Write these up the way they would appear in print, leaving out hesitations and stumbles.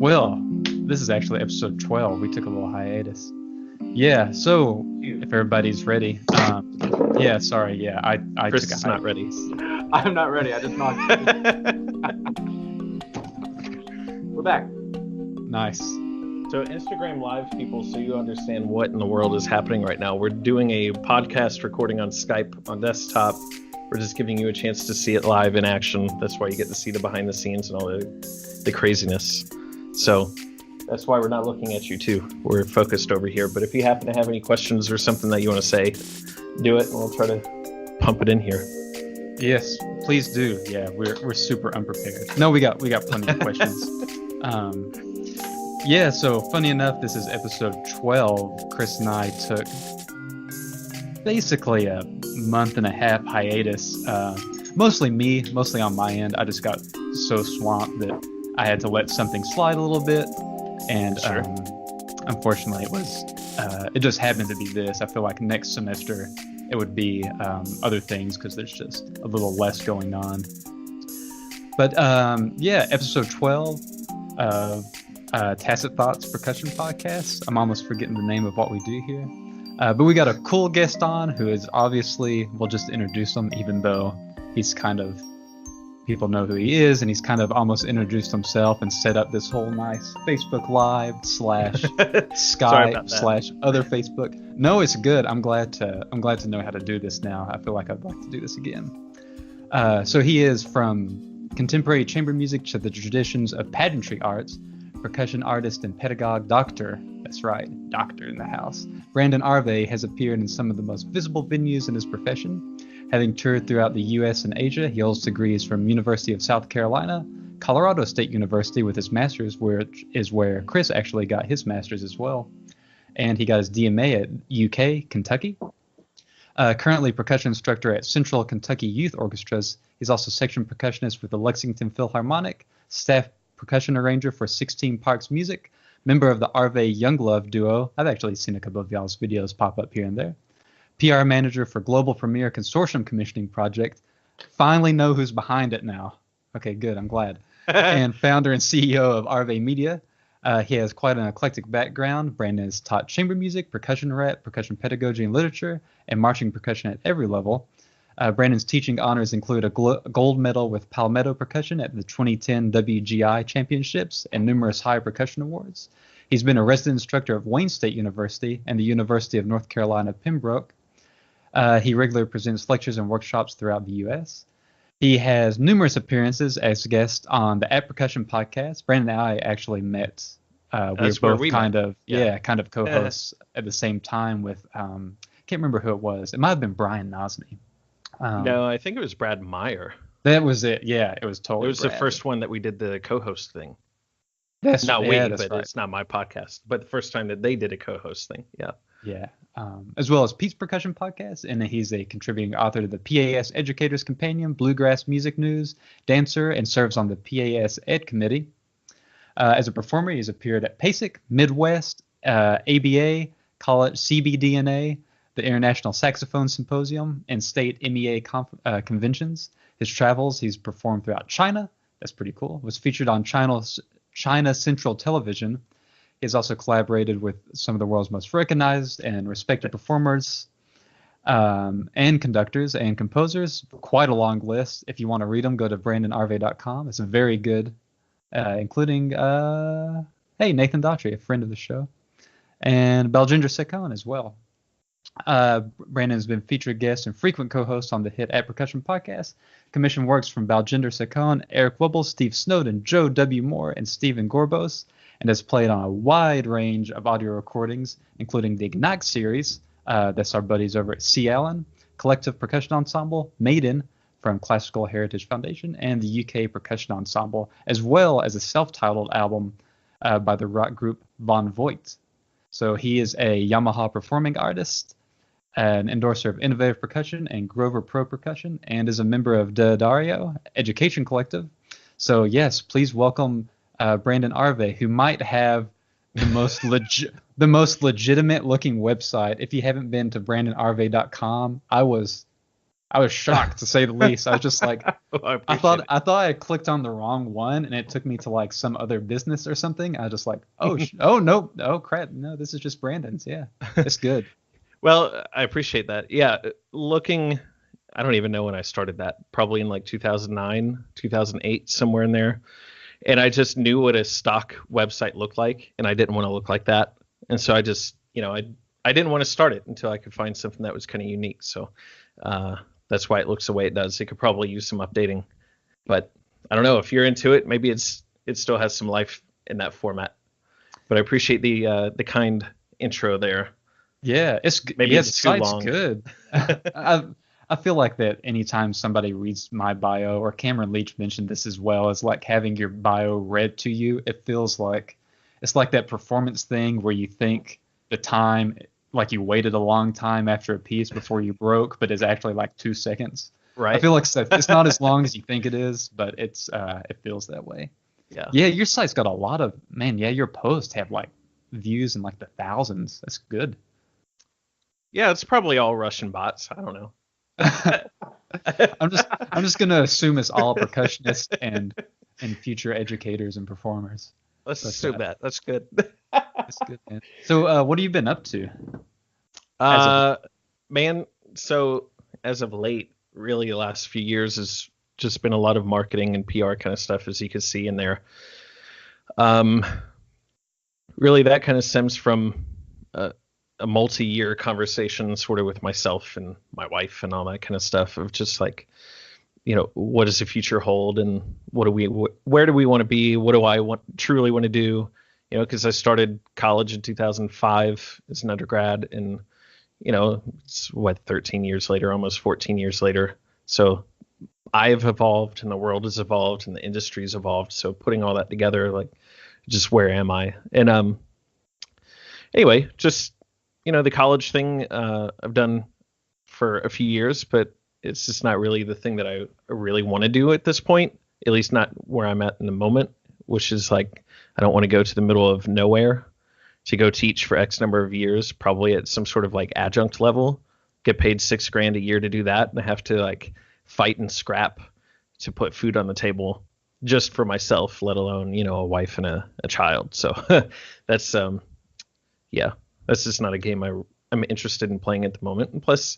Well, this is actually episode 12. We took a little hiatus. Yeah, so if everybody's ready. Sorry. Yeah, I Chris took a is hiatus. not ready. I'm not ready. I just knocked. We're back. Nice. So Instagram Live people, so you understand what in the world is happening right now. We're doing a podcast recording on Skype on desktop. We're just giving you a chance to see it live in action. That's why you get to see the behind the scenes and all the craziness. So that's why we're not looking at you too. We're focused over here. But if you happen to have any questions or something that you want to say, do it and we'll try to pump it in here. Yes, please do. Yeah, we're super unprepared. No, we got plenty of questions. So funny enough, this is episode 12. Chris and I took basically a month and a half hiatus. Mostly on my end. I just got so swamped that I had to let something slide a little bit. And Sure. Unfortunately, it just happened to be this. I feel like next semester it would be other things because there's just a little less going on. But episode 12 of Tacet Thoughts percussion podcast. I'm almost forgetting the name of what we do here. But we got a cool guest on who is obviously, we'll just introduce him, even though he's kind of, people know who he is, and he's kind of almost introduced himself and set up this whole nice Facebook Live / Skype / other Facebook. No, it's good. I'm glad to know how to do this now. I feel like I'd like to do this again. So he is from contemporary chamber music to the traditions of pageantry arts, percussion artist and pedagogue doctor. That's right, doctor in the house. Brandon Arvay has appeared in some of the most visible venues in his profession. Having toured throughout the U.S. and Asia, he holds degrees from University of South Carolina, Colorado State University with his master's, which is where Chris actually got his master's as well. And he got his DMA at UK, Kentucky. Currently percussion instructor at Central Kentucky Youth Orchestras. He's also section percussionist with the Lexington Philharmonic, staff percussion arranger for 16 Parks Music, member of the Arvay Young Love duo. I've actually seen a couple of y'all's videos pop up here and there. PR manager for Global Premier Consortium Commissioning Project. Finally know who's behind it now. Okay, good. I'm glad. And founder and CEO of Arvay Media. He has quite an eclectic background. Brandon has taught chamber music, percussion rap, percussion pedagogy and literature, and marching percussion at every level. Brandon's teaching honors include a gold medal with Palmetto Percussion at the 2010 WGI Championships and numerous high percussion awards. He's been a resident instructor of Wayne State University and the University of North Carolina, Pembroke. He regularly presents lectures and workshops throughout the U.S. He has numerous appearances as guest on the At Percussion podcast. Brandon and I actually met. We were both kind of co-hosts at the same time with, can't remember who it was. It might have been Brian Nosny. No, I think it was Brad Meyer. That was it. Yeah, it was totally. It was Brad. the first one that we did the co-host thing. That's not right. but right. It's not my podcast. But the first time that they did a co-host thing. Yeah. Yeah. As well as Pete's Percussion Podcast, and he's a contributing author to the PAS Educators Companion, Bluegrass Music News, dancer, and serves on the PAS Ed Committee. As a performer, he's appeared at PASIC, Midwest, ABA, College CBDNA, the International Saxophone Symposium, and state MEA conventions. His travels, he's performed throughout China. That's pretty cool. Was featured on China Central Television. He's also collaborated with some of the world's most recognized and respected performers and conductors and composers. Quite a long list. If you want to read them, go to brandonarvay.com. It's very good, including, Nathan Daughtry, a friend of the show, and Baljinder Sekon as well. Brandon has been featured guest and frequent co-host on the hit At Percussion podcast. Commissioned works from Baljinder Sekon, Eric Wubble, Steve Snowden, Joe W. Moore, and Stephen Gorbos, and has played on a wide range of audio recordings, including the Ignite series, that's our buddies over at C. Allen, Collective Percussion Ensemble, Maiden from Classical Heritage Foundation, and the UK Percussion Ensemble, as well as a self-titled album by the rock group Von Voigt. So he is a Yamaha performing artist, an endorser of Innovative Percussion and Grover Pro Percussion, and is a member of Dario Education Collective. So yes, please welcome Brandon Arvay, who might have the most legitimate looking website. If you haven't been to brandonarvay.com, I was I was shocked to say the least. I was just like, Well, I I appreciate it. thought I clicked on the wrong one and it took me to like some other business or something. I was just like, oh, oh no, oh crap, no, this is just Brandon's. Yeah, it's good. Well, I appreciate that. Yeah, looking, I don't even know when I started that. Probably in like 2009, 2008, somewhere in there. And I just knew what a stock website looked like, and I didn't want to look like that. And so I just, I didn't want to start it until I could find something that was kind of unique. So that's why it looks the way it does. It could probably use some updating, but I don't know if you're into it. Maybe it still has some life in that format. But I appreciate the kind intro there. Yeah, Maybe yeah, it's the too site's long. good. I feel like that anytime somebody reads my bio, or Cameron Leach mentioned this as well, is like having your bio read to you. It feels like it's like that performance thing where you think the time, like you waited a long time after a piece before you broke, but it's actually like 2 seconds. I Right? feel like it's not as long as you think it is, but it feels that way. Yeah. Yeah, your site's got a lot of, man. Yeah, your posts have like views in like the thousands. That's good. Yeah, it's probably all Russian bots. I don't know. I'm just gonna assume it's all percussionists and future educators and performers. Let's But assume that. That's good. that's good, man. So what have you been up to as of? Uh, Man, so as of late, really the last few years has just been a lot of marketing and PR kind of stuff, as you can see in there. Um, Really, that kind of stems from a multi-year conversation, sort of with myself and my wife and all that kind of stuff, of just like, what does the future hold, and where do we want to be? What do I truly want to do? Because I started college in 2005 as an undergrad, and it's 13 years later, almost 14 years later. So I have evolved, and the world has evolved, and the industry's evolved. So putting all that together, like, just where am I? And anyway, just the college thing I've done for a few years, but it's just not really the thing that I really want to do at this point. At least not where I'm at in the moment, which is like, I don't want to go to the middle of nowhere to go teach for X number of years, probably at some sort of like adjunct level, get paid $6,000 a year to do that, and I have to like fight and scrap to put food on the table just for myself, let alone, a wife and a child. So that's yeah, that's just not a game I'm interested in playing at the moment. And plus,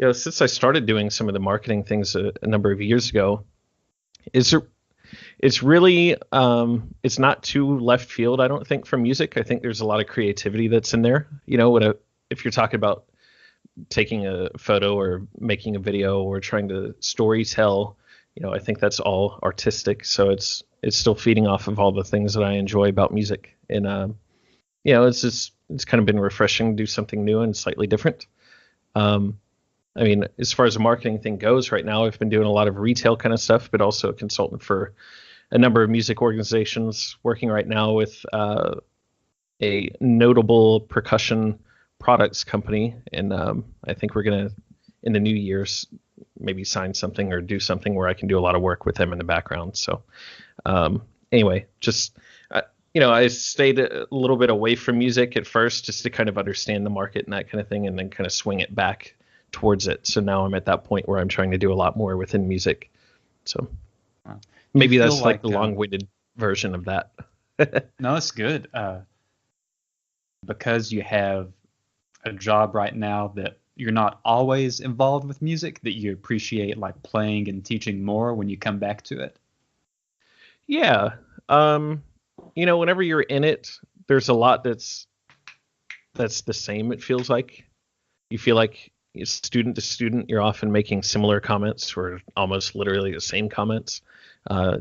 since I started doing some of the marketing things a number of years ago, it's really it's not too left field, I don't think, from music. I think there's a lot of creativity that's in there. If you're talking about taking a photo or making a video or trying to story tell, I think that's all artistic. So it's still feeding off of all the things that I enjoy about music. And it's kind of been refreshing to do something new and slightly different. I mean, as far as the marketing thing goes right now, I've been doing a lot of retail kind of stuff, but also a consultant for a number of music organizations, working right now with a notable percussion products company. And I think we're going to, in the new years, maybe sign something or do something where I can do a lot of work with them in the background. So anyway, just, I stayed a little bit away from music at first just to kind of understand the market and that kind of thing, and then kind of swing it back towards it. So now I'm at that point where I'm trying to do a lot more within music. So Wow. maybe You feel that's like the long-winded version of that. No, it's good. Because you have a job right now that you're not always involved with music, that you appreciate like playing and teaching more when you come back to it. Yeah. Whenever you're in it, there's a lot that's the same, it feels like. You feel like student to student, you're often making similar comments or almost literally the same comments.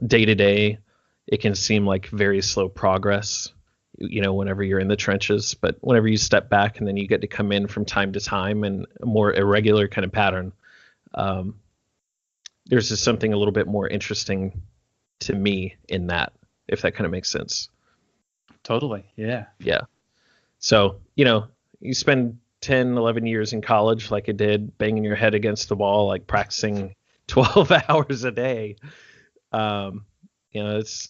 Day to day, it can seem like very slow progress, whenever you're in the trenches. But whenever you step back and then you get to come in from time to time in a more irregular kind of pattern, there's just something a little bit more interesting to me in that, if that kind of makes sense. Totally. Yeah. Yeah. So, you spend 10, 11 years in college like I did, banging your head against the wall, like practicing 12 hours a day. It's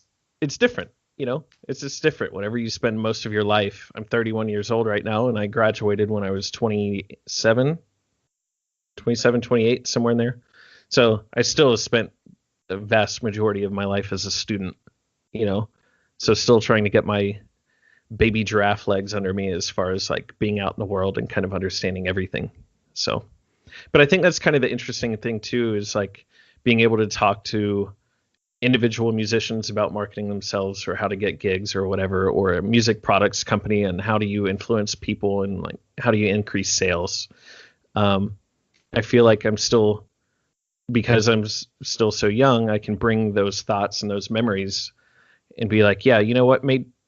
different, it's just different whenever you spend most of your life. I'm 31 years old right now, and I graduated when I was 27. 27, 28, somewhere in there. So I still have spent the vast majority of my life as a student, you know, so still trying to get my baby giraffe legs under me as far as like being out in the world and kind of understanding everything. So, but I think that's kind of the interesting thing too, is like being able to talk to individual musicians about marketing themselves or how to get gigs or whatever, or a music products company and how do you influence people and like how do you increase sales. I feel like I'm still, because I'm still so young, I can bring those thoughts and those memories and be like, yeah, you know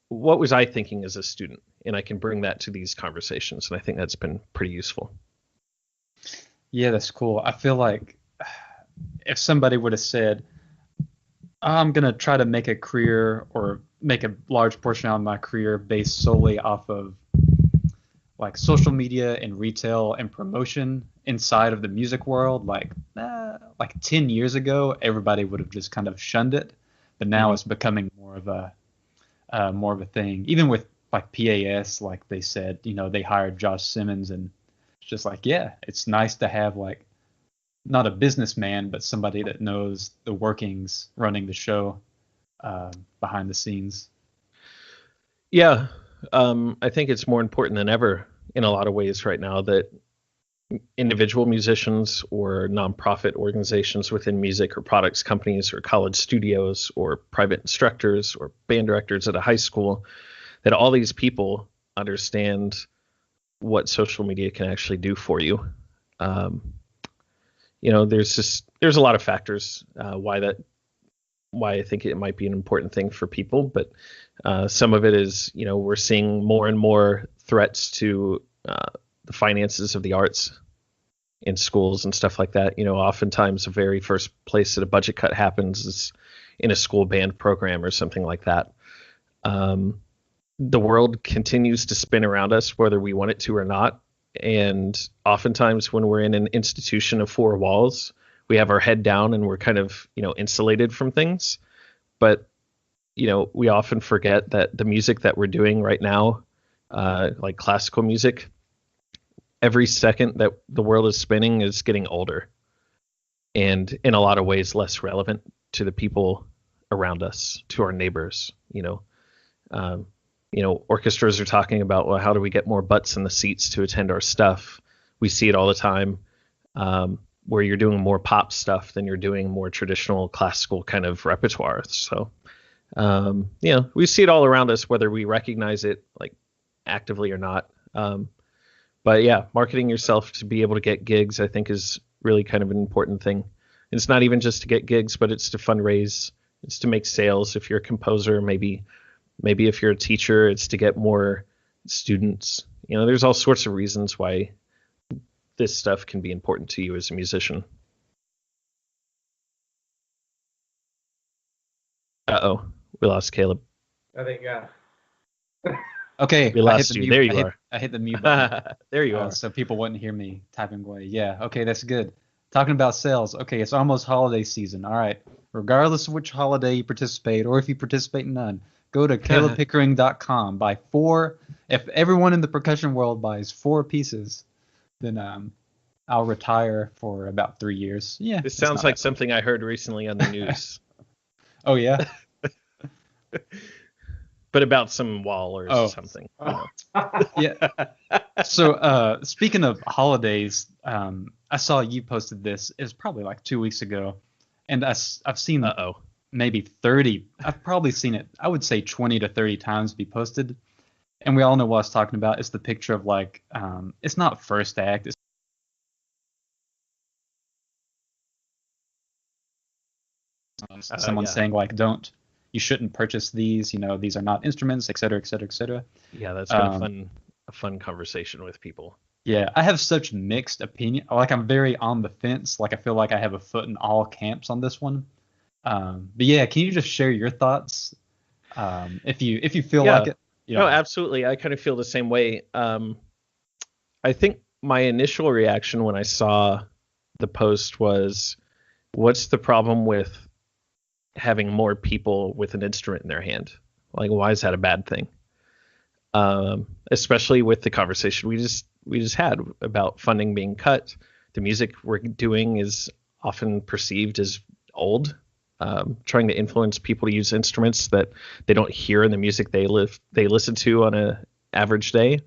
what was I thinking as a student? And I can bring that to these conversations. And I think that's been pretty useful. Yeah, that's cool. I feel like if somebody would have said, I'm going to try to make a career or make a large portion of my career based solely off of like social media and retail and promotion inside of the music world, like 10 years ago, everybody would have just kind of shunned it. But now it's becoming more of a thing. Even with like PAS, like they said, they hired Josh Simmons, and it's just like, yeah, it's nice to have like not a businessman, but somebody that knows the workings running the show behind the scenes. Yeah. I think it's more important than ever in a lot of ways right now that individual musicians or nonprofit organizations within music or products companies or college studios or private instructors or band directors at a high school, that all these people understand what social media can actually do for you. There's a lot of factors why I think it might be an important thing for people, but some of it is, we're seeing more and more threats to the finances of the arts in schools and stuff like that. Oftentimes the very first place that a budget cut happens is in a school band program or something like that. The world continues to spin around us, whether we want it to or not. And oftentimes when we're in an institution of four walls, we have our head down and we're kind of, insulated from things. But, we often forget that the music that we're doing right now, like classical music, every second that the world is spinning is getting older and in a lot of ways less relevant to the people around us, to our neighbors. Orchestras are talking about, well, how do we get more butts in the seats to attend our stuff? We see it all the time, where you're doing more pop stuff than you're doing more traditional classical kind of repertoire. So, we see it all around us, whether we recognize it like actively or not. But yeah, marketing yourself to be able to get gigs, I think, is really kind of an important thing. It's not even just to get gigs, but it's to fundraise. It's to make sales. If you're a composer, maybe if you're a teacher, it's to get more students. There's all sorts of reasons why this stuff can be important to you as a musician. Uh-oh, we lost Caleb. I think, yeah. Okay, we lost you. There you are. I hit the mute button. There you are. So people wouldn't hear me typing away. Yeah, okay, that's good. Talking about sales. Okay, it's almost holiday season. All right, regardless of which holiday you participate or if you participate in none, go to calebpickering.com. Buy 4. If everyone in the percussion world buys 4 pieces, then I'll retire for about 3 years. Yeah. This sounds like something I heard recently on the news. Oh, yeah? But about some wall or something. Yeah. So speaking of holidays, I saw you posted this. It was probably like 2 weeks ago. And I've seen maybe 30. I've probably seen it, I would say 20 to 30 times be posted. And we all know what I was talking about. It's the picture of like, it's not first act. It's someone saying like, you shouldn't purchase these, these are not instruments, et cetera, et cetera, et cetera. Yeah, that's been a fun conversation with people. Yeah, I have such mixed opinion. Like, I'm very on the fence. Like, I feel like I have a foot in all camps on this one. But yeah, can you just share your thoughts? If you feel like it. No, absolutely. I kind of feel the same way. I think my initial reaction when I saw the post was, what's the problem with having more people with an instrument in their hand? Like, why is that a bad thing? Especially with the conversation we just had about funding being cut. the music we're doing is often perceived as old, trying to influence people to use instruments that they don't hear in the music they listen to on a average day.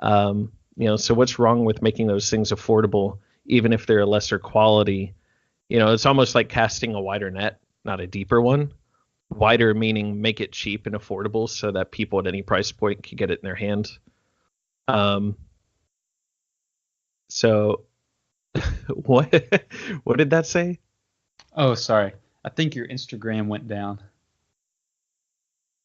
So what's wrong with making those things affordable, even if they're a lesser quality? It's almost like casting a wider net, not a deeper one. Wider meaning make it cheap and affordable so that people at any price point can get it in their hand. So what did that say? Oh, sorry. I think your Instagram went down.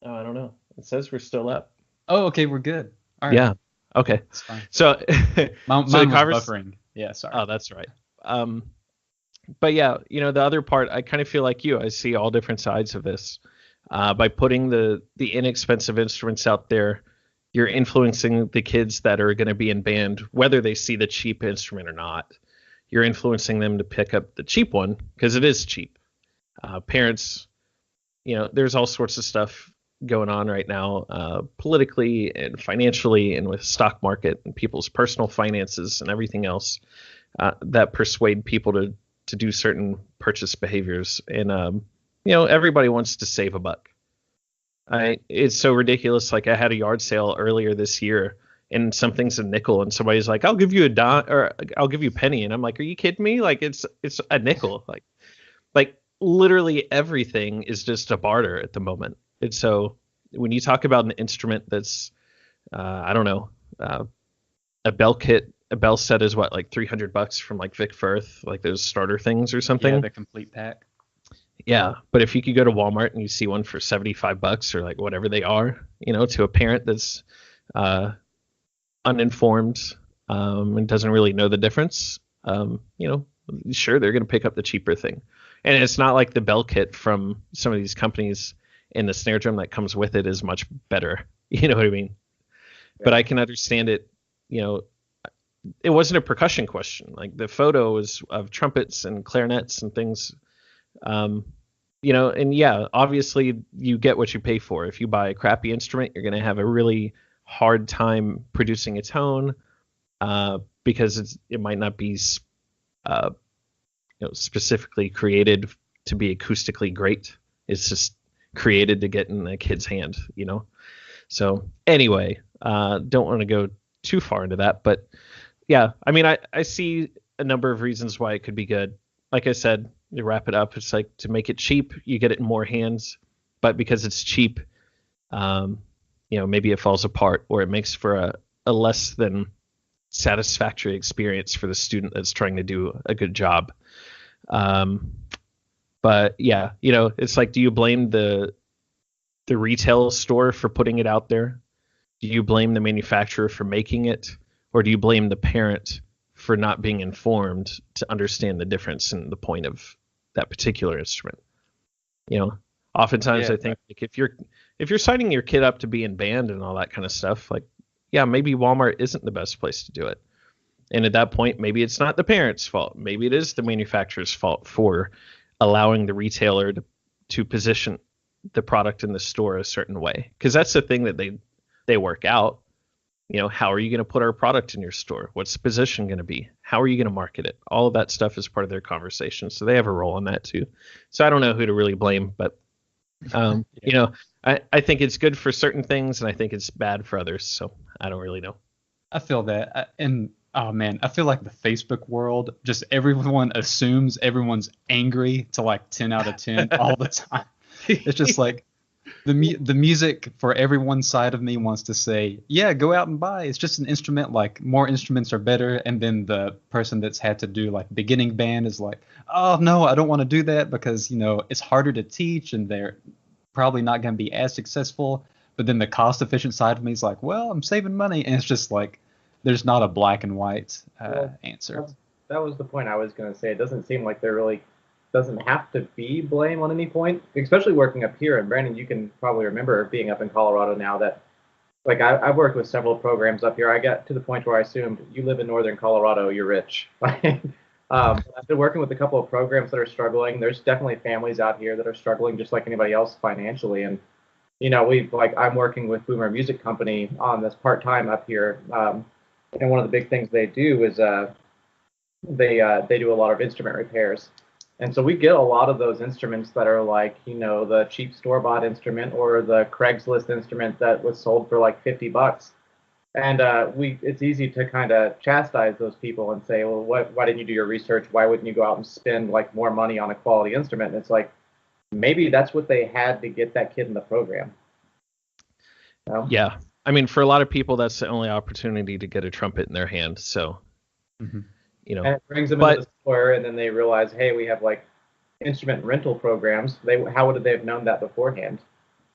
Oh, I don't know. It says we're still up. Oh, okay, we're good. All right. Yeah. Okay. It's fine. So, Mine so was the buffering. Yeah, sorry. Oh, that's right. But yeah, the other part, I kind of feel like you. I see all different sides of this. By putting the inexpensive instruments out there, you're influencing the kids that are going to be in band, whether they see the cheap instrument or not. You're influencing them to pick up the cheap one because it is cheap. Parents, there's all sorts of stuff going on right now, politically and financially, and with stock market and people's personal finances and everything else, that persuade people to do certain purchase behaviors. And everybody wants to save a buck. It's so ridiculous. Like, I had a yard sale earlier this year, and something's a nickel, and somebody's like, "I'll give you a dime, or I'll give you a penny," and I'm like, "Are you kidding me? Like, it's a nickel." Like literally everything is just a barter at the moment. And so when you talk about an instrument that's, I don't know, a bell kit, a bell set is what, like $300 from like Vic Firth, like those starter things or something. Yeah, the complete pack. Yeah, but if you could go to Walmart and you see one for $75 or like whatever they are, to a parent that's uninformed and doesn't really know the difference, sure, they're going to pick up the cheaper thing. And it's not like the bell kit from some of these companies and the snare drum that comes with it is much better. You know what I mean? Yeah. But I can understand it. It wasn't a percussion question. Like, the photo was of trumpets and clarinets and things. And yeah, obviously you get what you pay for. If you buy a crappy instrument, you're going to have a really hard time producing a tone, because it might not be specifically created to be acoustically great. It's just created to get in a kid's hand, So anyway, don't want to go too far into that, but yeah, I mean, I see a number of reasons why it could be good. Like I said, to wrap it up, it's like, to make it cheap, you get it in more hands, but because it's cheap, maybe it falls apart, or it makes for a less than satisfactory experience for the student that's trying to do a good job. But yeah, it's like, do you blame the retail store for putting it out there? Do you blame the manufacturer for making it? Or do you blame the parent for not being informed to understand the difference in the point of that particular instrument? Oftentimes, yeah, I think, like, if you're signing your kid up to be in band and all that kind of stuff, like, yeah, maybe Walmart isn't the best place to do it. And at that point, maybe it's not the parent's fault. Maybe it is the manufacturer's fault for allowing the retailer to position the product in the store a certain way. Because that's the thing that they work out. How are you going to put our product in your store? What's the position going to be? How are you going to market it? All of that stuff is part of their conversation. So they have a role in that too. So I don't know who to really blame, but yeah. I think it's good for certain things, and I think it's bad for others. So I don't really know. I feel that. And oh man, I feel like the Facebook world, just everyone assumes everyone's angry to like 10 out of 10 all the time. It's just like the music for everyone's side of me wants to say, yeah, go out and buy. It's just an instrument. Like, more instruments are better. And then the person that's had to do like beginning band is like, oh no, I don't want to do that because, it's harder to teach and they're probably not going to be as successful. But then the cost efficient side of me is like, well, I'm saving money. And it's just like, there's not a black and white answer. That was the point I was going to say. It doesn't seem like there really doesn't have to be blame on any point, especially working up here. And Brandon, you can probably remember being up in Colorado now that, like, I've worked with several programs up here. I got to the point where I assumed you live in northern Colorado, you're rich. I've been working with a couple of programs that are struggling. There's definitely families out here that are struggling just like anybody else financially. And, I'm working with Boomer Music Company on this part-time up here. And one of the big things they do is they do a lot of instrument repairs. And so we get a lot of those instruments that are like, the cheap store-bought instrument or the Craigslist instrument that was sold for like $50. And it's easy to kind of chastise those people and say, well, why didn't you do your research? Why wouldn't you go out and spend like more money on a quality instrument? And it's like, maybe that's what they had to get that kid in the program. Yeah. I mean, for a lot of people, that's the only opportunity to get a trumpet in their hand. So, and it brings them into the store, and then they realize, hey, we have like instrument rental programs. How would they have known that beforehand?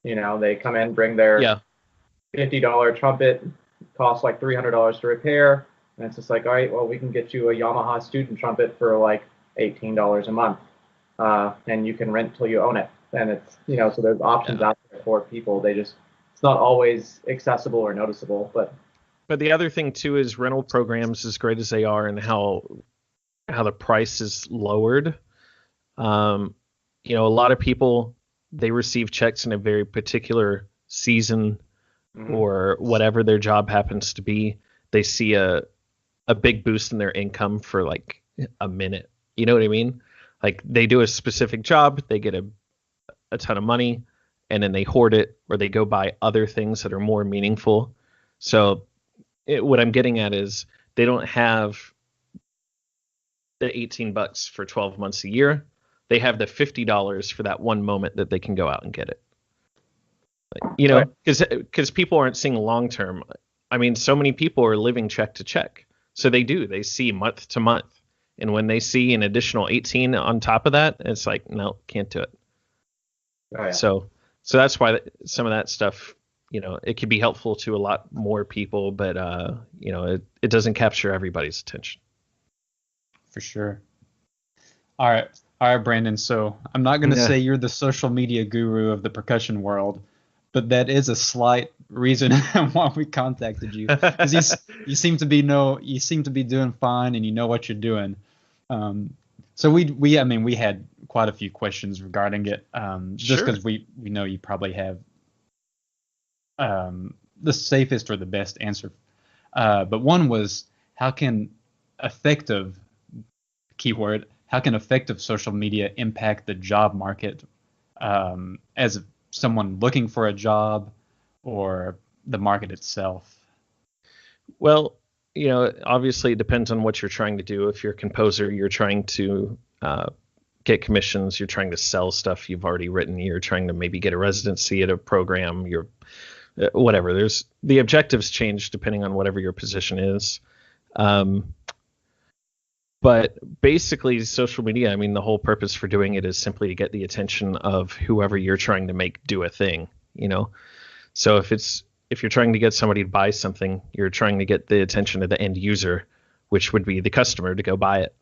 They come in, bring their $50 trumpet, costs like $300 to repair, and it's just like, all right, well, we can get you a Yamaha student trumpet for like $18 a month, and you can rent till you own it. And it's so there's options out there for people. It's not always accessible or noticeable, but the other thing too is rental programs, as great as they are, and how the price is lowered. A lot of people, they receive checks in a very particular season or whatever their job happens to be. They see a big boost in their income for like a minute. You know what I mean? Like they do a specific job, they get a ton of money, and then they hoard it, or they go buy other things that are more meaningful. So what I'm getting at is they don't have the $18 for 12 months a year. They have the $50 for that one moment that they can go out and get it. Because people aren't seeing long term. I mean, so many people are living check to check. So they see month to month. And when they see an additional 18 on top of that, it's like, no, can't do it. Oh, yeah. So that's why some of that stuff, it could be helpful to a lot more people, but it doesn't capture everybody's attention. For sure. All right, Brandon. So I'm not going to say you're the social media guru of the percussion world, but that is a slight reason why we contacted you, because you seem to be doing fine, and you know what you're doing. So we had quite a few questions regarding it, just because we know you probably have the safest or the best answer. But one was, how can effective social media impact the job market, as someone looking for a job or the market itself? Well, obviously it depends on what you're trying to do. If you're a composer, you're trying to get commissions, you're trying to sell stuff you've already written, you're trying to maybe get a residency at a program, you're whatever. There's the objectives change depending on whatever your position is. But basically, social media, I mean, the whole purpose for doing it is simply to get the attention of whoever you're trying to make do a thing, So if you're trying to get somebody to buy something, you're trying to get the attention of the end user, which would be the customer, to go buy it.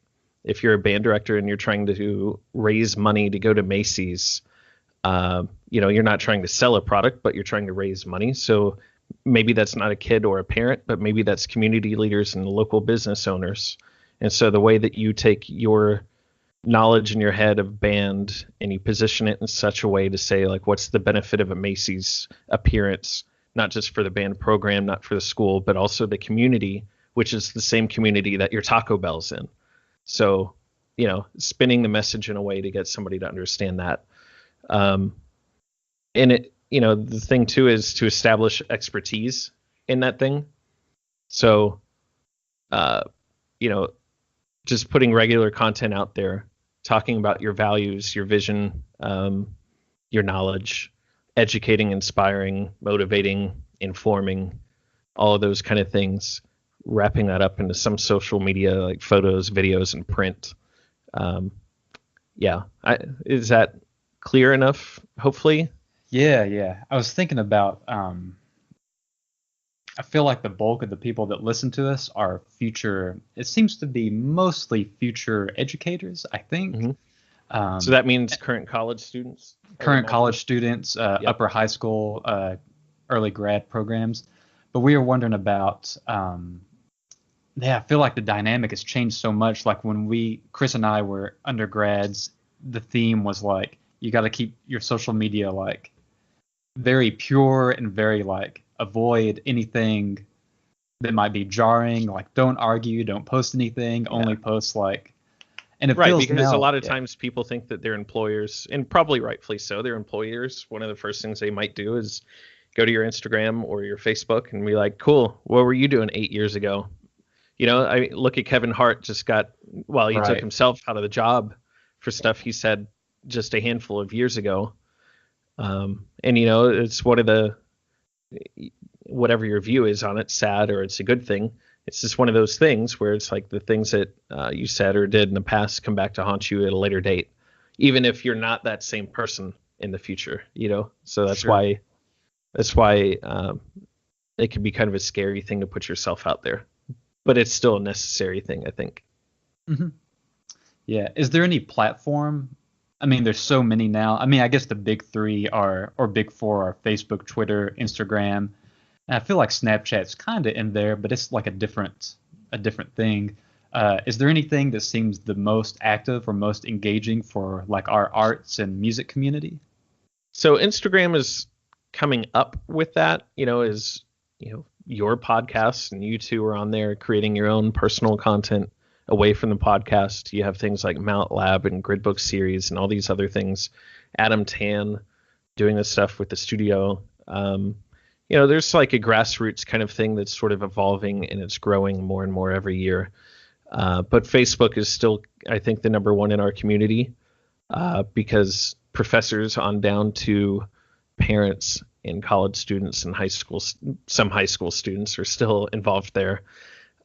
If you're a band director and you're trying to raise money to go to Macy's, you're not trying to sell a product, but you're trying to raise money. So maybe that's not a kid or a parent, but maybe that's community leaders and local business owners. And so the way that you take your knowledge in your head of band and you position it in such a way to say, like, what's the benefit of a Macy's appearance, not just for the band program, not for the school, but also the community, which is the same community that your Taco Bell's in. So, spinning the message in a way to get somebody to understand that. And it, the thing too is to establish expertise in that thing. So, just putting regular content out there, talking about your values, your vision, your knowledge, educating, inspiring, motivating, informing, all of those kind of things, wrapping that up into some social media like photos, videos, and print. Is that clear enough? Hopefully. Yeah. I was thinking about, I feel like the bulk of the people that listen to us are it seems to be mostly future educators, I think. Mm-hmm. So that means current college students? Upper high school, early grad programs. But we were wondering about, I feel like the dynamic has changed so much. Like when Chris and I were undergrads, the theme was like, you got to keep your social media like very pure and very like avoid anything that might be jarring, like don't argue, don't post anything, only post like, and it Right, feels because a now, lot of times people think that their employers, and probably rightfully so, their employers, one of the first things they might do is go to your Instagram or your Facebook and be like, cool, what were you doing 8 years ago? I look at Kevin Hart just got, well, he took Right. himself out of the job for stuff he said just a handful of years ago. And it's one of the, whatever your view is on it, sad or it's a good thing. It's just one of those things where it's like the things that you said or did in the past come back to haunt you at a later date, even if you're not that same person in the future, So that's Sure. why it can be kind of a scary thing to put yourself out there, but it's still a necessary thing, I think. Hmm. Yeah. Is there any platform? I mean, there's so many now. I mean, I guess the big three are, or big four are Facebook, Twitter, Instagram. And I feel like Snapchat's kind of in there, but it's like a different thing. Is there anything that seems the most active or most engaging for like our arts and music community? So Instagram is coming up with that, as your podcast, and you two are on there creating your own personal content away from the podcast. You have things like Mount Lab and Gridbook series and all these other things. Adam Tan doing this stuff with the studio. There's like a grassroots kind of thing that's sort of evolving and it's growing more and more every year. But Facebook is still, I think, the number one in our community because professors on down to parents and college students and some high school students are still involved there.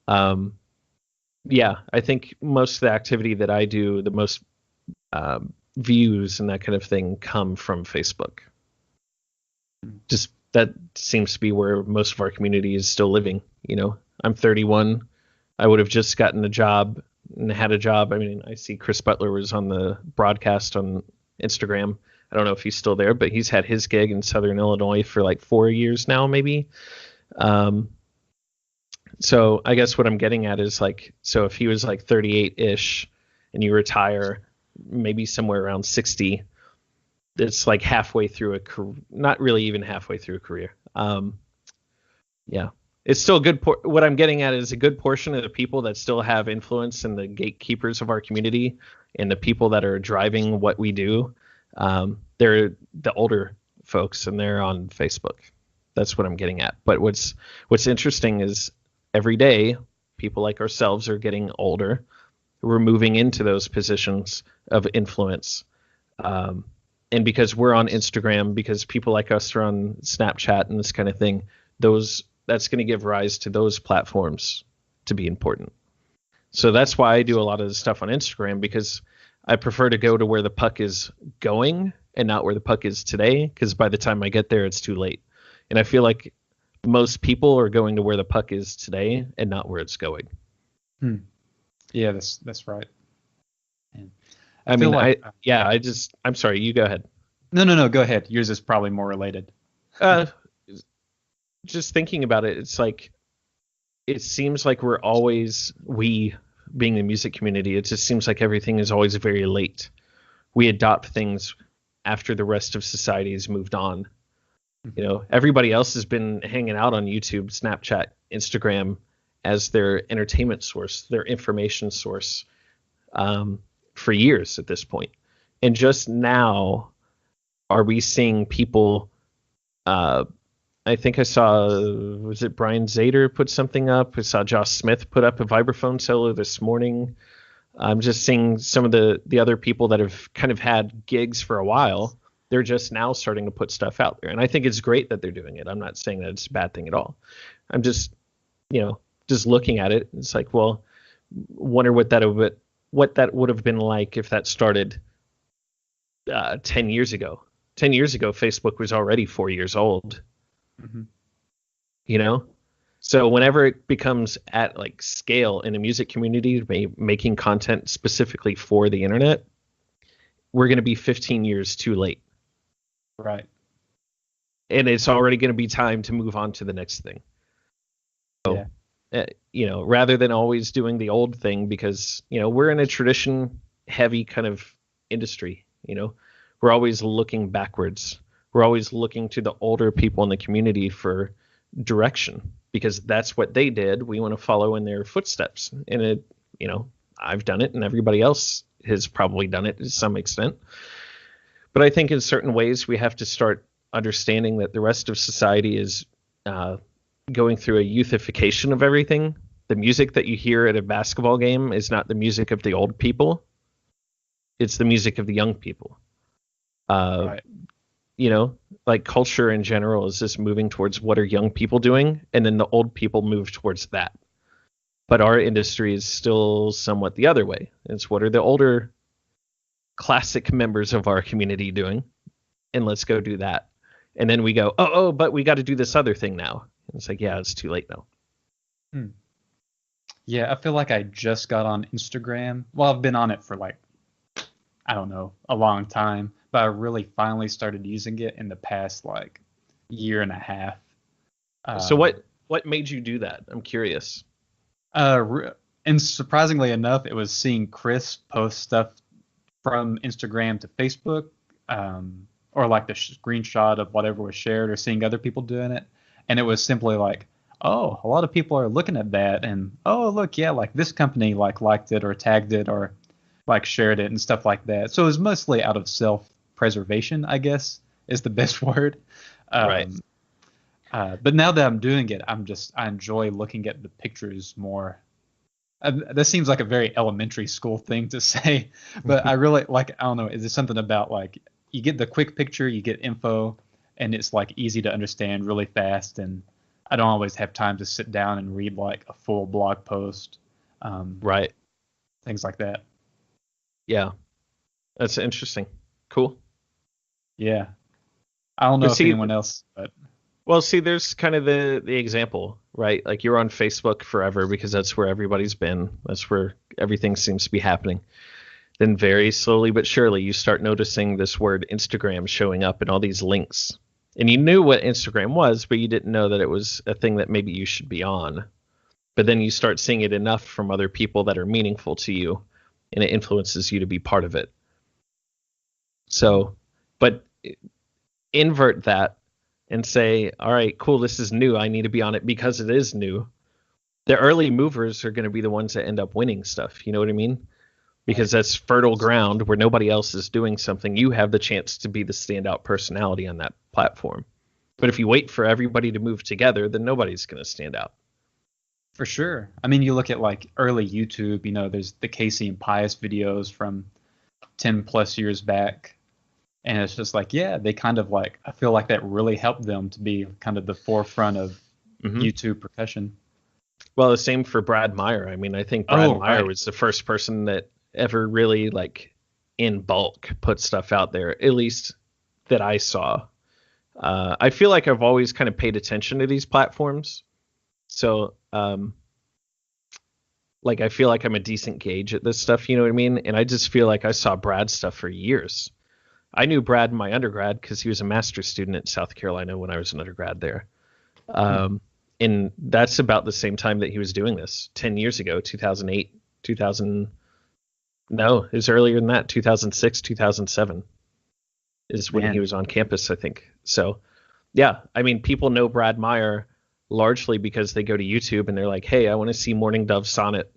I think most of the activity that I do, the most views and that kind of thing come from Facebook. Just that seems to be where most of our community is still living. I'm 31. I would have just gotten a job and had a job. I mean, I see Chris Butler was on the broadcast on Instagram. I don't know if he's still there, but he's had his gig in Southern Illinois for like 4 years now, maybe. So I guess what I'm getting at is like, so if he was like 38-ish and you retire maybe somewhere around 60, it's like halfway through a career, not really even halfway through a career. It's still a good. What I'm getting at is a good portion of the people that still have influence and the gatekeepers of our community and the people that are driving what we do. They're the older folks and they're on Facebook. That's what I'm getting at. But what's interesting is every day people like ourselves are getting older. We're moving into those positions of influence. And because we're on Instagram, because people like us are on Snapchat and this kind of thing, that's going to give rise to those platforms to be important. So that's why I do a lot of the stuff on Instagram, because I prefer to go to where the puck is going and not where the puck is today, because by the time I get there, it's too late. And I feel like most people are going to where the puck is today and not where it's going. Yeah, that's right. Man. I'm sorry, you go ahead. No, go ahead. Yours is probably more related. Just thinking about it, it's like, it seems like we being the music community, it just seems like everything is always very late. We adopt things after the rest of society has moved on. Everybody else has been hanging out on YouTube, Snapchat, Instagram as their entertainment source, their information source, for years at this point. And just now are we seeing people, I think I saw, was it Brian Zader put something up? I saw Josh Smith put up a vibraphone solo this morning. I'm just seeing some of the other people that have kind of had gigs for a while. They're just now starting to put stuff out there. And I think it's great that they're doing it. I'm not saying that it's a bad thing at all. I'm just, just looking at it. It's like, well, wonder what that would have been like if that started 10 years ago. 10 years ago, Facebook was already 4 years old. Mm-hmm. So whenever it becomes at like scale in a music community, making content specifically for the internet, we're going to be 15 years too late. Right. And it's already going to be time to move on to the next thing. So, rather than always doing the old thing, because, we're in a tradition heavy kind of industry, we're always looking backwards. We're always looking to the older people in the community for direction. because that's what they did. We want to follow in their footsteps. And it, I've done it and everybody else has probably done it to some extent. But I think in certain ways we have to start understanding that the rest of society is going through a youthification of everything. The music that you hear at a basketball game is not the music of the old people. It's the music of the young people. Right. Like culture in general is just moving towards what are young people doing, and then the old people move towards that. But our industry is still somewhat the other way. It's what are the older classic members of our community doing, and let's go do that. And then we go, but we got to do this other thing now. And it's like, yeah, it's too late now. Yeah, I feel like I just got on Instagram. Well, I've been on it for I don't know, a long time, but I really finally started using it in the past year and a half. So what made you do that? I'm curious. And surprisingly enough, it was seeing Chris post stuff from Instagram to Facebook, or the screenshot of whatever was shared, or seeing other people doing it. And it was simply oh, a lot of people are looking at that, and oh, look, yeah, this company liked it or tagged it or shared it and stuff like that. So it was mostly out of self-preservation, I guess, is the best word. Right. But now that I'm doing it, I enjoy looking at the pictures more. That seems like a very elementary school thing to say, but I really I don't know, is there something about you get the quick picture, you get info, and it's easy to understand really fast, and I don't always have time to sit down and read a full blog post. Right. Things like that. Yeah. That's interesting. Cool. Yeah. I don't know if anyone else, but. Well, see, there's kind of the example, right? You're on Facebook forever because that's where everybody's been. That's where everything seems to be happening. Then very slowly but surely you start noticing this word Instagram showing up in all these links. And you knew what Instagram was, but you didn't know that it was a thing that maybe you should be on. But then you start seeing it enough from other people that are meaningful to you, and it influences you to be part of it. So, but invert that and say, all right, cool, this is new. I need to be on it because it is new. The early movers are going to be the ones that end up winning stuff. You know what I mean? Because that's fertile ground where nobody else is doing something. You have the chance to be the standout personality on that platform. But if you wait for everybody to move together, then nobody's going to stand out. For sure. I mean, you look at early YouTube, there's the Casey and Pius videos from 10 plus years back. And it's just yeah, they kind of I feel like that really helped them to be kind of the forefront of YouTube profession. Well, the same for Brad Meyer. I mean, I think Brad Meyer was the first person that ever really in bulk put stuff out there, at least that I saw. I feel like I've always kind of paid attention to these platforms. So, I feel like I'm a decent gauge at this stuff, you know what I mean? And I just feel like I saw Brad's stuff for years. I knew Brad in my undergrad because he was a master's student at South Carolina when I was an undergrad there. And that's about the same time that he was doing this, 10 years ago, 2008, 2000. No, it was earlier than that, 2006, 2007 is when he was on campus, I think. So, yeah, I mean, people know Brad Meyer largely because they go to YouTube and they're like, hey, I want to see Morning Dove Sonnet.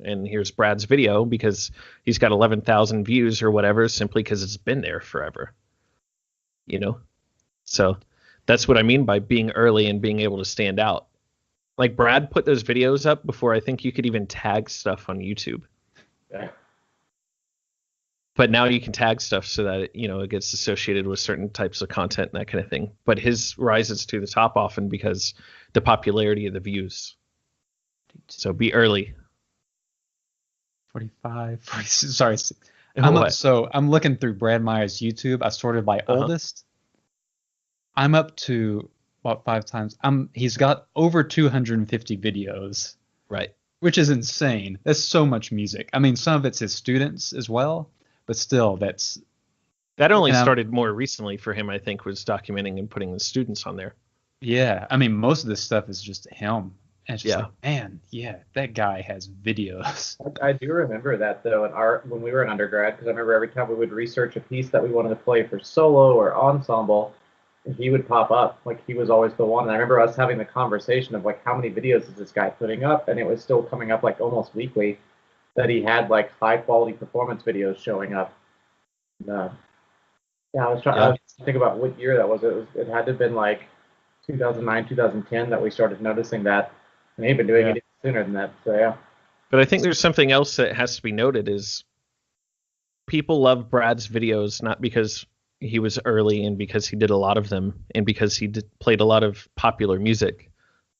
And here's Brad's video because he's got 11,000 views or whatever, simply because it's been there forever. So that's what I mean by being early and being able to stand out. Brad put those videos up before I think you could even tag stuff on YouTube. Yeah. But now you can tag stuff so that it gets associated with certain types of content and that kind of thing. But his rises to the top often because the popularity of the views. So be early. 45, 46, sorry. I'm looking through Brad Meyer's YouTube. I sorted by oldest. I'm up to about 5 times. He's got over 250 videos. Right. Which is insane. That's so much music. I mean, some of it's his students as well, but still, that only started more recently for him. I think was documenting and putting the students on there. Yeah, I mean, most of this stuff is just him. And it's just man, yeah, that guy has videos. I do remember that, though, when we were in undergrad, because I remember every time we would research a piece that we wanted to play for solo or ensemble, he would pop up. Like he was always the one. And I remember us having the conversation of like how many videos is this guy putting up, and it was still coming up like almost weekly that he had like high quality performance videos showing up. And, yeah, I Yeah. was trying to think about what year that was. It had to have been like 2009, 2010 that we started noticing that, and he'd been doing Yeah. it even sooner than that. So yeah, But I think there's something else that has to be noted is people love Brad's videos not because he was early and because he did a lot of them and because played a lot of popular music,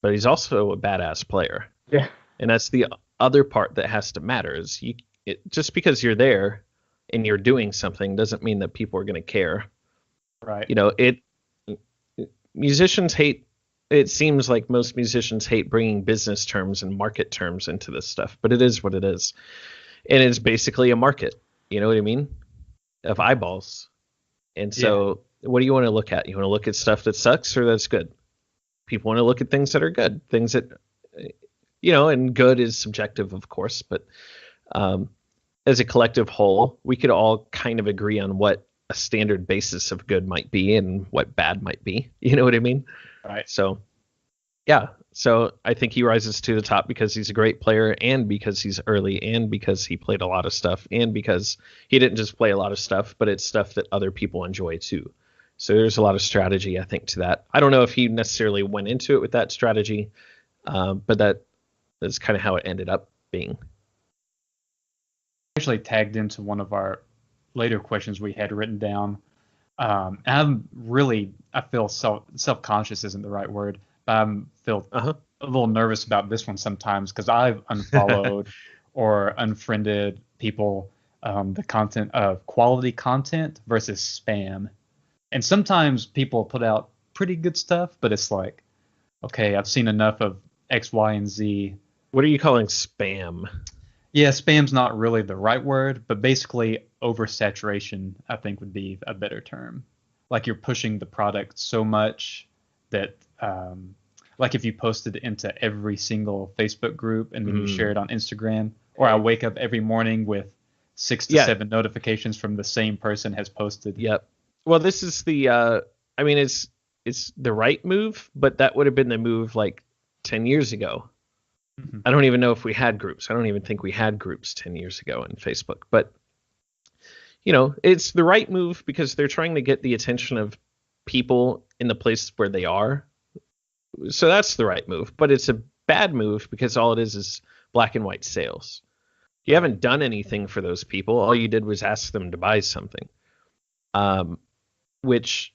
but he's also a badass player. yeah, And that's the other part that has to matter is just because you're there and you're doing something doesn't mean that people are going to care. Right. You know, musicians hate it seems like most musicians hate bringing business terms and market terms into this stuff, but it is what it is. And it's basically a market, you know what I mean? Of eyeballs. And so what do you want to look at? You want to look at stuff that sucks or that's good? People want to look at things that are good, things that, and good is subjective, of course, but as a collective whole, we could all kind of agree on what a standard basis of good might be and what bad might be. You know what I mean? Right. So, yeah. So I think he rises to the top because he's a great player and because he's early and because he played a lot of stuff and because he didn't just play a lot of stuff, but it's stuff that other people enjoy too. So there's a lot of strategy, I think, to that. I don't know if he necessarily went into it with that strategy, but that's kind of how it ended up being. Actually tagged into one of our later questions we had written down. I feel self-conscious isn't the right word, but I feel Uh-huh. a little nervous about this one sometimes because I've unfollowed or unfriended people, the content of quality content versus spam. And sometimes people put out pretty good stuff, but it's like, okay, I've seen enough of X, Y, and Z. What are you calling spam? Yeah, spam's not really the right word, but basically oversaturation, I think would be a better term. Like you're pushing the product so much that, like if you posted into every single Facebook group and then you share it on Instagram, or I wake up every morning with 6 to 7 notifications from the same person has posted. Yep. Well, this is I mean, it's the right move, but that would have been the move like 10 years ago. Mm-hmm. I don't even know if we had groups. I don't even think we had groups 10 years ago in Facebook. But, it's the right move because they're trying to get the attention of people in the place where they are. So that's the right move. But it's a bad move because all it is black and white sales. You haven't done anything for those people. All you did was ask them to buy something, which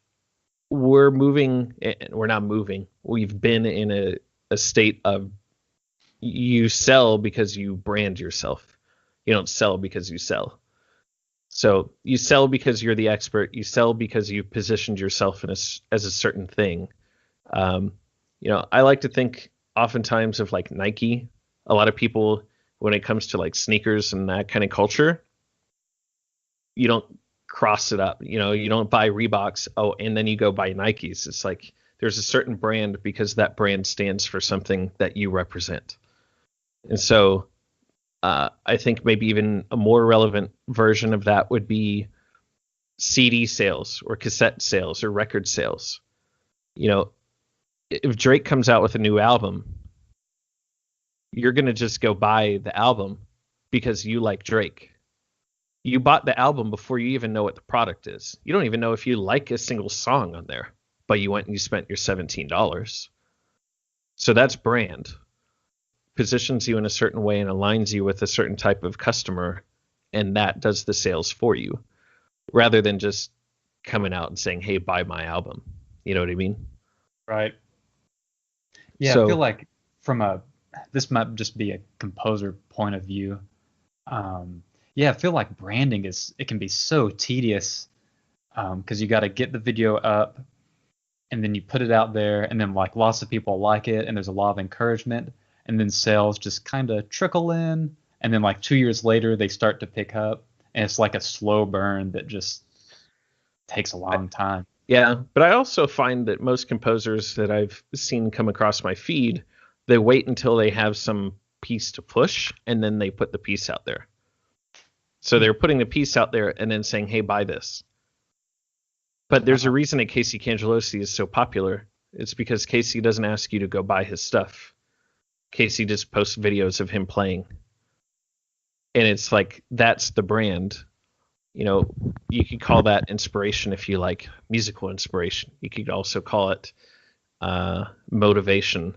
we're not moving. We've been in a state of you sell because you brand yourself. You don't sell because you sell. So you sell because you're the expert. You sell because you've positioned yourself as a certain thing. I like to think oftentimes of like Nike. A lot of people, when it comes to like sneakers and that kind of culture, you don't cross it up. You don't buy Reeboks, and then you go buy Nikes. It's like there's a certain brand because that brand stands for something that you represent. And so I think maybe even a more relevant version of that would be CD sales or cassette sales or record sales. If Drake comes out with a new album, you're going to just go buy the album because you like Drake. You bought the album before you even know what the product is. You don't even know if you like a single song on there, but you went and you spent your $17. So that's brand. Positions you in a certain way and aligns you with a certain type of customer, and that does the sales for you rather than just coming out and saying, hey, buy my album. You know what I mean? Right. Yeah, I feel like this might just be a composer point of view. Yeah, I feel like branding it can be so tedious because you got to get the video up and then you put it out there and then like lots of people like it and there's a lot of encouragement and then sales just kind of trickle in and then like 2 years later they start to pick up and it's like a slow burn that just takes a long time. Yeah, but I also find that most composers that I've seen come across my feed, they wait until they have some piece to push and then they put the piece out there. So they're putting the piece out there and then saying, hey, buy this. But there's a reason that Casey Cangelosi is so popular. It's because Casey doesn't ask you to go buy his stuff. Casey just posts videos of him playing. And it's like, that's the brand. You know, you could call that inspiration if you like, musical inspiration. You could also call it motivation.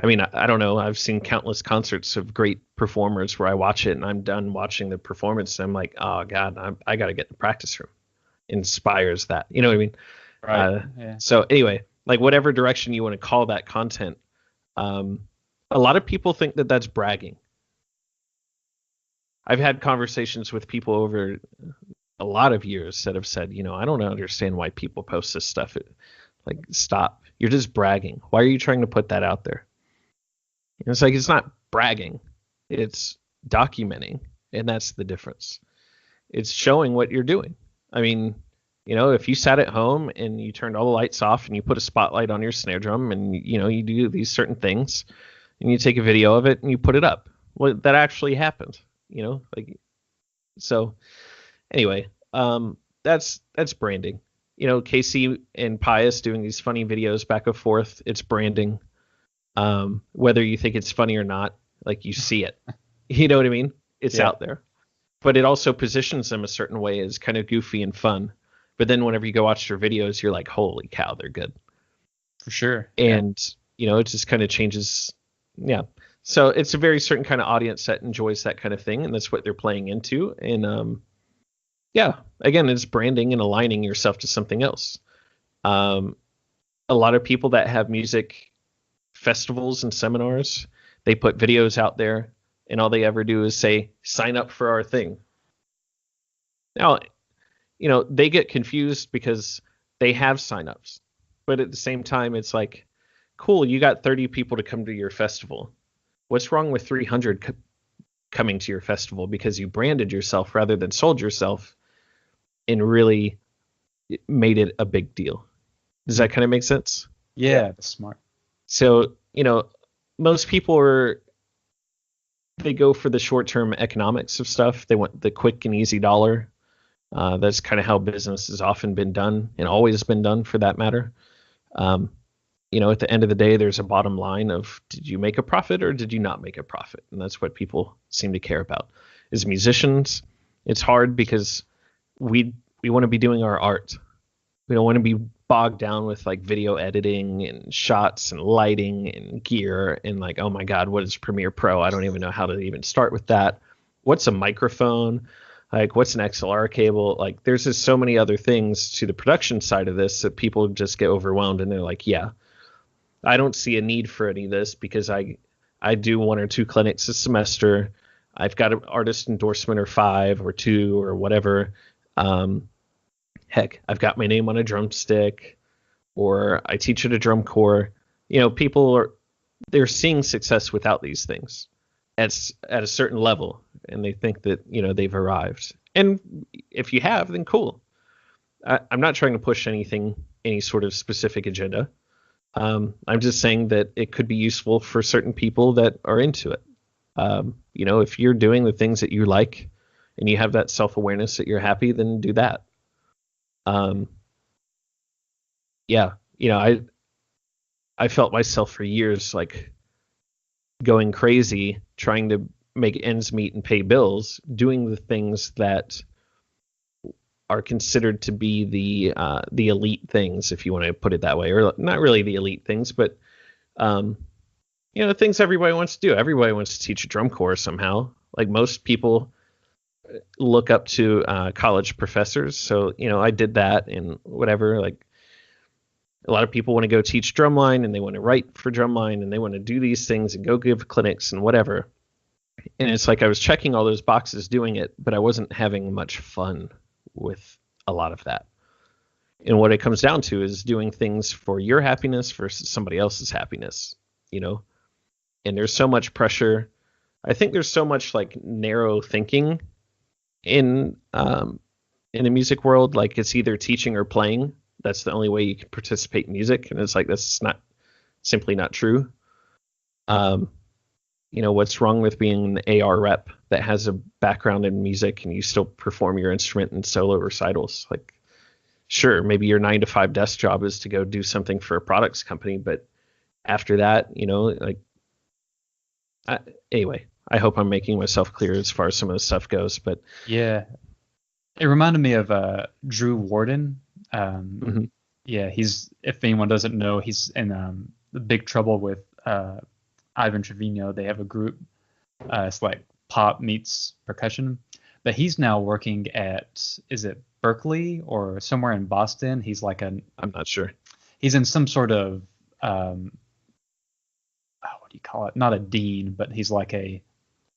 I mean, I don't know. I've seen countless concerts of great performers where I watch it and I'm done watching the performance and I'm like, oh God, I got to get in the practice room. Inspires that. You know what I mean? Right. Yeah. So anyway, like whatever direction you want to call that content, a lot of people think that that's bragging. I've had conversations with people over a lot of years that have said, you know, I don't understand why people post this stuff. Like, stop. You're just bragging. Why are you trying to put that out there? And it's like, it's not bragging. It's documenting. And that's the difference. It's showing what you're doing. I mean, you know, if you sat at home and you turned all the lights off and you put a spotlight on your snare drum and, you know, you do these certain things and you take a video of it and you put it up. Well, that actually happened, you know, like, so anyway, that's branding. You know, Casey and Pius doing these funny videos back and forth. It's branding. Whether you think it's funny or not, like you see it, you know what I mean? It's out there, but it also positions them a certain way as kind of goofy and fun. But then whenever you go watch their videos, you're like, holy cow, they're good. For sure. And, you know, it just kind of changes. Yeah. So it's a very certain kind of audience that enjoys that kind of thing. And that's what they're playing into. And, yeah, again, it's branding and aligning yourself to something else. A lot of people that have music festivals and seminars, they put videos out there and all they ever do is say, sign up for our thing. Now, you know, they get confused because they have signups, but at the same time, it's like, cool, you got 30 people to come to your festival. What's wrong with 300 coming to your festival because you branded yourself rather than sold yourself and really made it a big deal? Does that kind of make sense? Yeah, that's smart. So, you know, most people they go for the short-term economics of stuff. They want the quick and easy dollar. That's kind of how business has often been done and always been done for that matter. You know, at the end of the day, there's a bottom line of, did you make a profit or did you not make a profit? And that's what people seem to care about. As musicians, it's hard because we want to be doing our art. We don't want to be bogged down with like video editing and shots and lighting and gear and like, oh my God, what is Premiere Pro? I don't even know how to even start with that. What's a microphone? Like, what's an XLR cable? Like, there's just so many other things to the production side of this that people just get overwhelmed and they're like, yeah, I don't see a need for any of this because I do 1 or 2 clinics a semester. I've got an artist endorsement or 5 or 2 or whatever. Heck, I've got my name on a drumstick, or I teach at a drum corps. You know, they're seeing success without these things at a certain level, and they think that, you know, they've arrived. And if you have, then cool. I'm not trying to push any sort of specific agenda. I'm just saying that it could be useful for certain people that are into it. You know, if you're doing the things that you like and you have that self-awareness that you're happy, then do that. Yeah, you know, I felt myself for years like going crazy trying to make ends meet and pay bills, doing the things that are considered to be the elite things, if you want to put it that way, or not really the elite things, but you know, the things everybody wants to do. Everybody wants to teach a drum corps somehow. Like, most people look up to college professors. So, you know, I did that and whatever. Like, a lot of people want to go teach drumline and they want to write for drumline and they want to do these things and go give clinics and whatever. And it's like I was checking all those boxes doing it, but I wasn't having much fun with a lot of that. And what it comes down to is doing things for your happiness versus somebody else's happiness, you know? And there's so much pressure. I think there's so much like narrow thinking in the music world. Like, it's either teaching or playing. That's the only way you can participate in music. And it's like, that's simply not true. You know, what's wrong with being an AR rep that has a background in music and you still perform your instrument in solo recitals? Like, sure, maybe your 9 to 5 desk job is to go do something for a products company, but after that, like, anyway, I hope I'm making myself clear as far as some of the stuff goes, but Yeah, it reminded me of Drew Warden. mhm. Yeah, if anyone doesn't know, he's in the big trouble with Ivan Trevino. They have a group. It's like pop meets percussion, but he's now working at, is it Berkeley or somewhere in Boston? I'm not sure. He's in some sort of what do you call it? Not a dean, but he's like a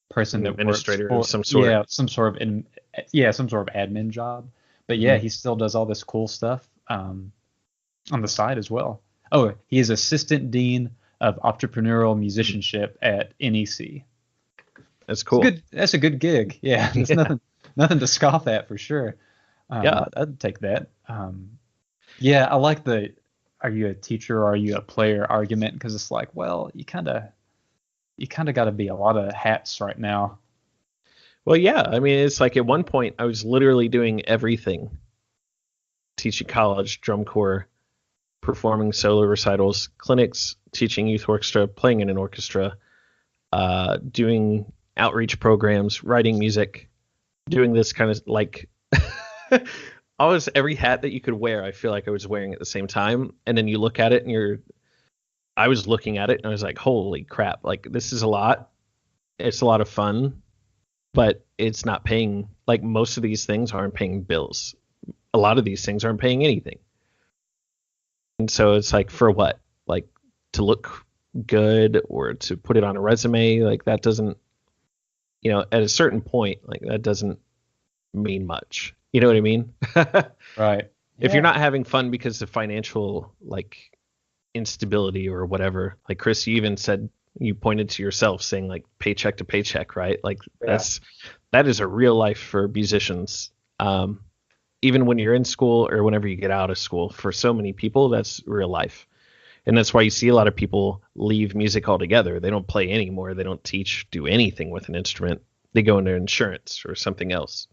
person An that works administrator for, of some sort. yeah, some sort of admin job. But yeah, he still does all this cool stuff on the side as well. Oh, he is assistant dean of entrepreneurial musicianship at NEC. That's cool. Good. That's a good gig. Yeah, there's Yeah. nothing to scoff at for sure. Yeah. I'd take that. Yeah, I like the "are you a teacher or are you a player" argument, because it's like, well, you kind of got to be a lot of hats right now. Well, yeah. I mean, it's like at one point I was literally doing everything: teaching college, drum corps, performing solo recitals, clinics, teaching youth orchestra, playing in an orchestra, doing outreach programs, writing music, doing this kind of like almost every hat that you could wear. I feel like I was wearing at the same time. And then you look at it and I was looking at it and I was like, holy crap, like this is a lot. It's a lot of fun, but it's not paying, like most of these things aren't paying bills. A lot of these things aren't paying anything. And so it's like, for what? Like to look good or to put it on a resume, like that doesn't, at a certain point, like that doesn't mean much. You know what I mean? Right. If you're not having fun because of financial like instability or whatever, like Chris, you even said, you pointed to yourself saying like paycheck to paycheck, right? Like that is a real life for musicians. Even when you're in school or whenever you get out of school, for so many people, that's real life. And that's why you see a lot of people leave music altogether. They don't play anymore. They don't teach, do anything with an instrument. They go into insurance or something else.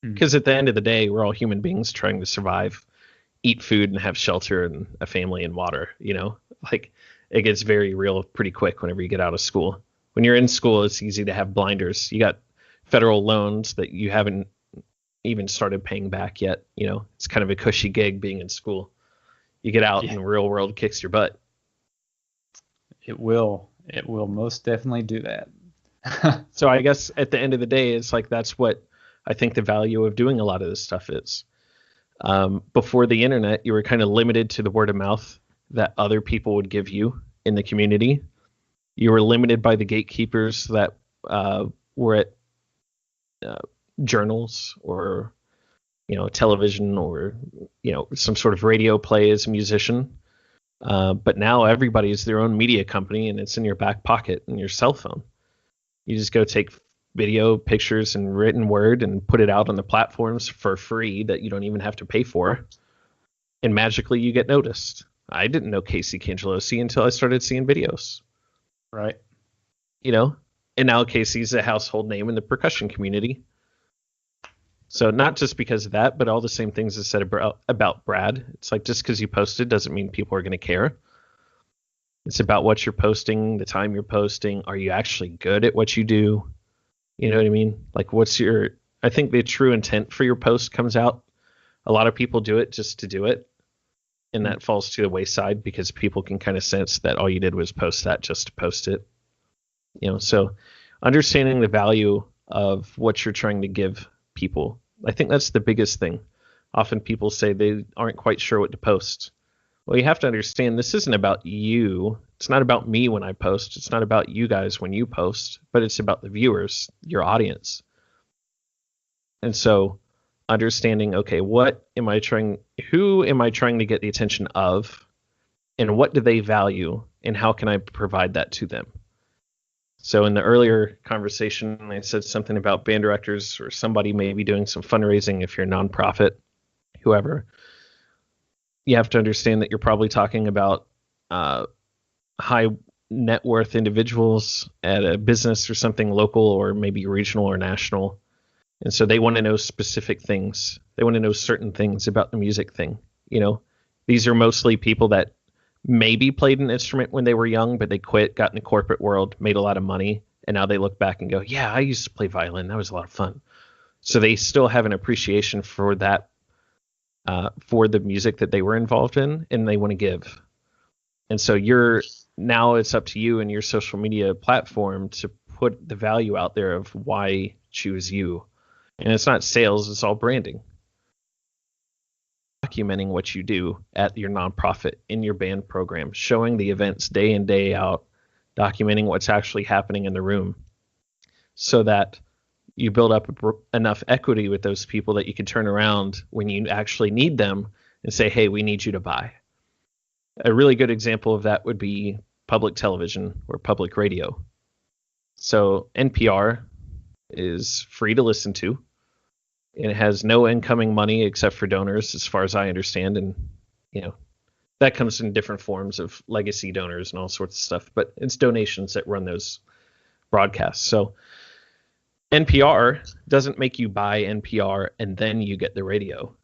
Because at the end of the day, we're all human beings trying to survive, eat food and have shelter and a family and water, like it gets very real pretty quick whenever you get out of school. When you're in school, it's easy to have blinders. You got federal loans that you haven't even started paying back yet. It's kind of a cushy gig being in school. You get out and the real world kicks your butt. It will most definitely do that. So I guess at the end of the day, it's like, that's what I think the value of doing a lot of this stuff is. Before the internet, you were kind of limited to the word of mouth that other people would give you in the community. You were limited by the gatekeepers that were at journals or television or some sort of radio play as a musician. But now everybody is their own media company, and it's in your back pocket and your cell phone. You just go take video, pictures, and written word and put it out on the platforms for free that you don't even have to pay for, and magically you get noticed. I didn't know Casey Cangelosi until I started seeing videos. Right. And now Casey's a household name in the percussion community. So not just because of that, but all the same things I said about Brad. It's like, just because you posted doesn't mean people are going to care. It's about what you're posting, the time you're posting. Are you actually good at what you do? You know what I mean? Like, I think the true intent for your post comes out. A lot of people do it just to do it. And that falls to the wayside because people can kind of sense that all you did was post that just to post it. So understanding the value of what you're trying to give people, I think that's the biggest thing. Often people say they aren't quite sure what to post. Well, you have to understand, this isn't about you. It's not about me when I post. It's not about you guys when you post, but it's about the viewers, your audience. And so understanding, okay, who am I trying to get the attention of, and what do they value, and how can I provide that to them? So in the earlier conversation, I said something about band directors or somebody maybe doing some fundraising. If you're a nonprofit, whoever, you have to understand that you're probably talking about high net worth individuals at a business or something local or maybe regional or national. And so they want to know specific things. They want to know certain things about the music thing. You know, these are mostly people that maybe played an instrument when they were young, but they quit, got in the corporate world, made a lot of money, and now they look back and go, yeah, I used to play violin. That was a lot of fun. So they still have an appreciation for that, for the music that they were involved in, and they want to give. And so now it's up to you and your social media platform to put the value out there of why choose you. And it's not sales, it's all branding. Documenting what you do at your nonprofit, in your band program, showing the events day in, day out, documenting what's actually happening in the room so that you build up enough equity with those people that you can turn around when you actually need them and say, hey, we need you to buy. A really good example of that would be public television or public radio. So NPR is free to listen to. And it has no incoming money except for donors, as far as I understand. And, you know, that comes in different forms of legacy donors and all sorts of stuff. But it's donations that run those broadcasts. So NPR doesn't make you buy NPR and then you get the radio.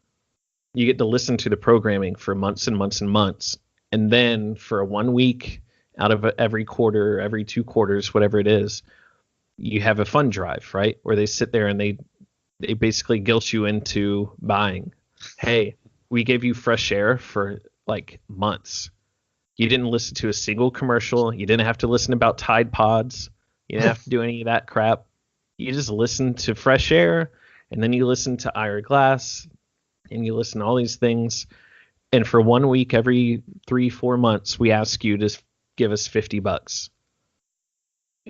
You get to listen to the programming for months and months and months. And then for 1 week out of every quarter, every 2 quarters, whatever it is, you have a fund drive, right? Where they sit there and they basically guilt you into buying. Hey, we gave you fresh air for like months. You didn't listen to a single commercial. You didn't have to listen about Tide Pods. You didn't have to do any of that crap. You just listened to fresh air, and then you listen to Ira Glass, and you listen to all these things. And for 1 week, every 3-4 months, we ask you to give us $50.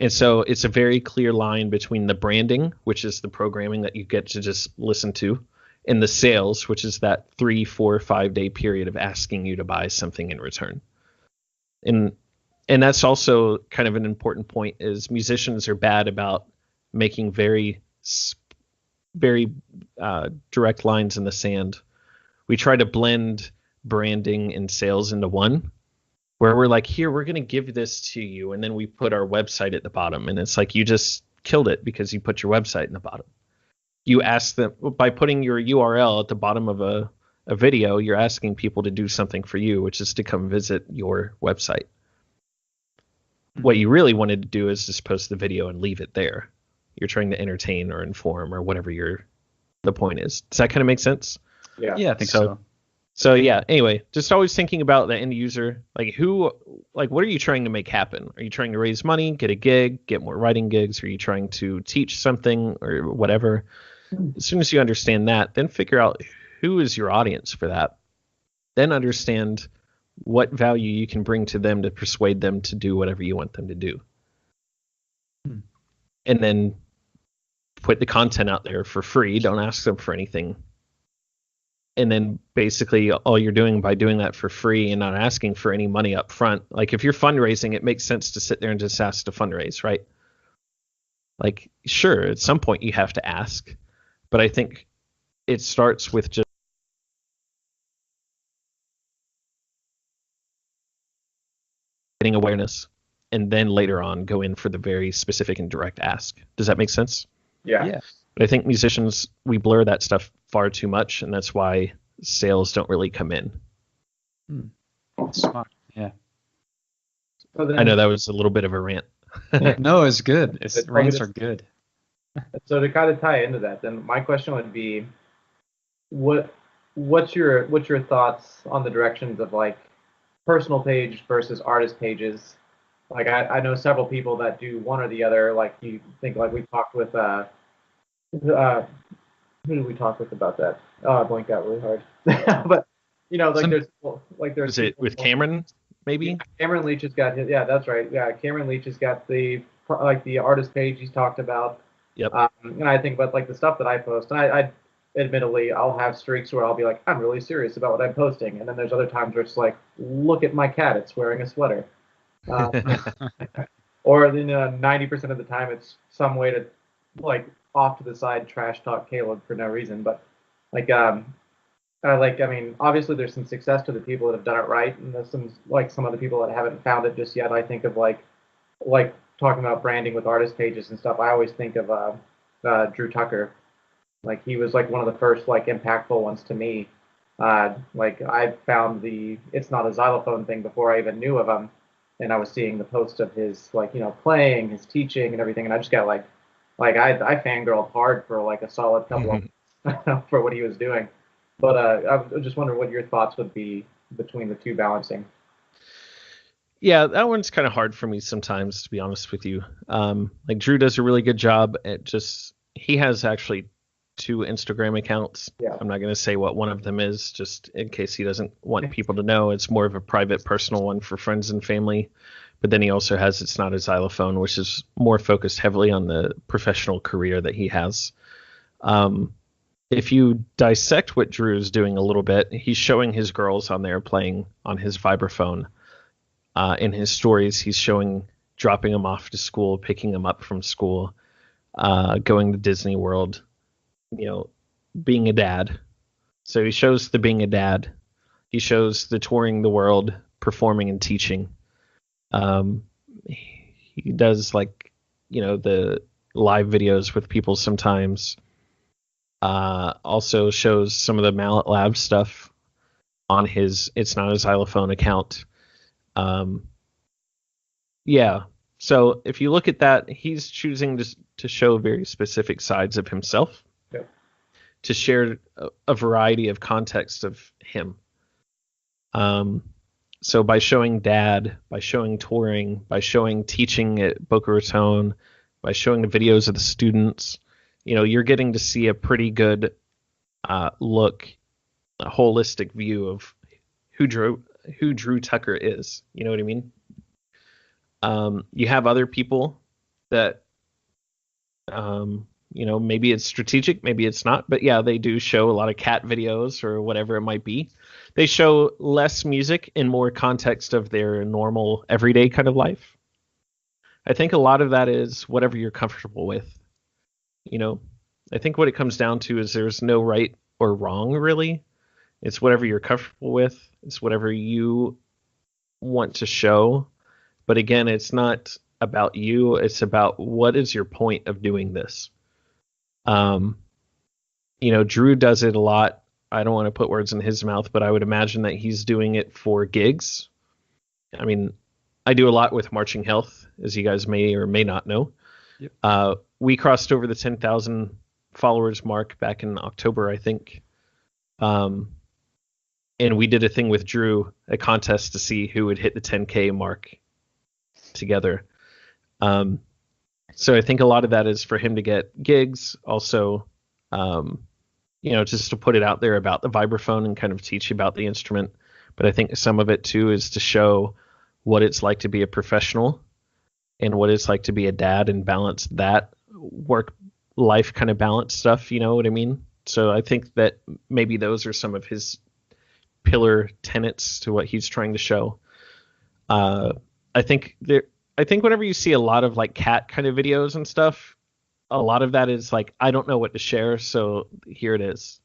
And so it's a very clear line between the branding, which is the programming that you get to just listen to, and the sales, which is that 3, 4, 5 day period of asking you to buy something in return. And that's also kind of an important point, is musicians are bad about making very direct lines in the sand. We try to blend branding and sales into one, where we're like, here, we're going to give this to you. And then we put our website at the bottom. And it's like, you just killed it because you put your website in the bottom. You ask them, by putting your URL at the bottom of a video, you're asking people to do something for you, which is to come visit your website. What you really wanted to do is just post the video and leave it there. You're trying to entertain or inform or whatever the point is. Does that kind of make sense? Yeah, I think so. So yeah, anyway, just always thinking about the end user, what are you trying to make happen? Are you trying to raise money, get a gig, get more writing gigs? Are you trying to teach something or whatever? As soon as you understand that, then figure out who is your audience for that. Then understand what value you can bring to them to persuade them to do whatever you want them to do. And then put the content out there for free. Don't ask them for anything. And then basically all you're doing by doing that for free and not asking for any money up front, like if you're fundraising, it makes sense to sit there and just ask to fundraise, right? Like, sure, at some point you have to ask, but I think it starts with just getting awareness and then later on go in for the very specific and direct ask. Does that make sense? Yeah. But I think musicians, we blur that stuff far too much, and that's why sales don't really come in. Smart. Yeah. I know that was a little bit of a rant. No, it's good. Rants are good. So to kind of tie into that, then my question would be, what's your thoughts on the directions of like personal page versus artist pages? Like I know several people that do one or the other. Like you think, like we talked with who did we talk with about that? Oh, I blanked out really hard. But there's Is it with Cameron? Maybe Cameron Leach has got his. Yeah, that's right. Yeah, Cameron Leach has got the artist page he's talked about. Yep. And I think about like the stuff that I post, and I admittedly I'll have streaks where I'll be like, I'm really serious about what I'm posting, and then there's other times where it's like, look at my cat, it's wearing a sweater. Or 90% of the time it's some way to like off to the side trash talk Caleb for no reason. But obviously there's some success to the people that have done it right, and there's some other people that haven't found it just yet. I think of like talking about branding with artist pages and stuff. I always think of Drew Tucker. Like he was like one of the first like impactful ones to me. Like I found the "It's Not a Xylophone" thing before I even knew of him, and I was seeing the post of his like playing, his teaching, and everything, and I just got like I fangirled hard for like a solid couple of for what he was doing. But I was just wondering what your thoughts would be between the two balancing. Yeah, that one's kind of hard for me sometimes, to be honest with you. Like Drew does a really good job at just he has actually two Instagram accounts. Yeah. I'm not going to say what one of them is, just in case he doesn't want people to know. It's more of a private, personal one for friends and family. But then he also has It's Not a Xylophone, which is more focused heavily on the professional career that he has. If you dissect what Drew is doing a little bit, he's showing his girls on there playing on his vibraphone. In his stories, he's showing dropping them off to school, picking them up from school, going to Disney World, being a dad. So he shows the being a dad. He shows the touring the world, performing and teaching. He does the live videos with people sometimes. Also shows some of the Mallet Lab stuff on his It's Not a Xylophone account. Yeah. So if you look at that, he's choosing to show very specific sides of himself, Yep. to share a variety of context of him. So by showing dad, by showing touring, by showing teaching at Boca Raton, by showing the videos of the students, you're getting to see a pretty good look, a holistic view of who Drew Tucker is. You know what I mean? You have other people that, maybe it's strategic, maybe it's not, but yeah, they do show a lot of cat videos or whatever it might be. They show less music and more context of their normal everyday kind of life. I think a lot of that is whatever you're comfortable with. I think what it comes down to is there's no right or wrong, really. It's whatever you're comfortable with. It's whatever you want to show. But again, it's not about you. It's about what is your point of doing this. Drew does it a lot. I don't want to put words in his mouth, but I would imagine that he's doing it for gigs. I mean, I do a lot with Marching Health, as you guys may or may not know. Yep. We crossed over the 10,000 followers mark back in October, I think. And we did a thing with Drew, a contest to see who would hit the 10K mark together. So I think a lot of that is for him to get gigs. Also, just to put it out there about the vibraphone and kind of teach you about the instrument. But I think some of it too is to show what it's like to be a professional and what it's like to be a dad and balance that work life kind of balance stuff. You know what I mean? So I think that maybe those are some of his pillar tenets to what he's trying to show. I think whenever you see a lot of like cat kind of videos and stuff, a lot of that is like, I don't know what to share, so here it is.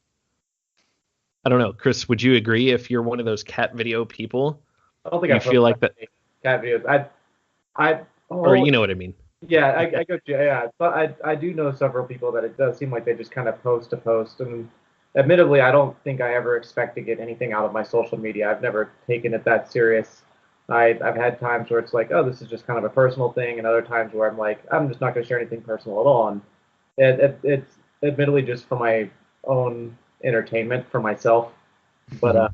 I don't know, Chris, would you agree if you're one of those cat video people? I don't think You I feel like that, cat videos. or you know what I mean? Yeah, I go. Yeah, but I do know several people that it does seem like they just kind of post to post, and admittedly, I don't think I ever expect to get anything out of my social media. I've never taken it that serious. I've had times where it's like, oh, this is just kind of a personal thing, and other times where I'm like, I'm just not going to share anything personal at all. And it's admittedly just for my own entertainment for myself. But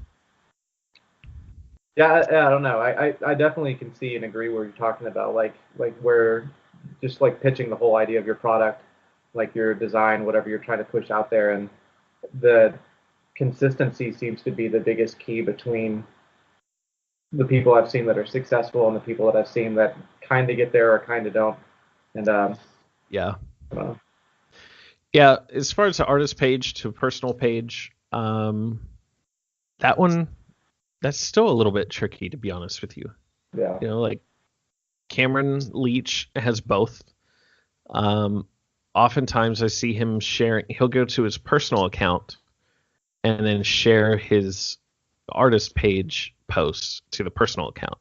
yeah, I don't know. I definitely can see and agree where you're talking about, like where just like pitching the whole idea of your product, like your design, whatever you're trying to push out there, and the consistency seems to be the biggest key between the people I've seen that are successful and the people that I've seen that kind of get there or kind of don't. And Yeah. I don't know. Yeah, as far as the artist page to personal page, that's still a little bit tricky, to be honest with you. Yeah. Like Cameron Leach has both. Oftentimes I see him sharing, he'll go to his personal account and then share his artist page posts to the personal account.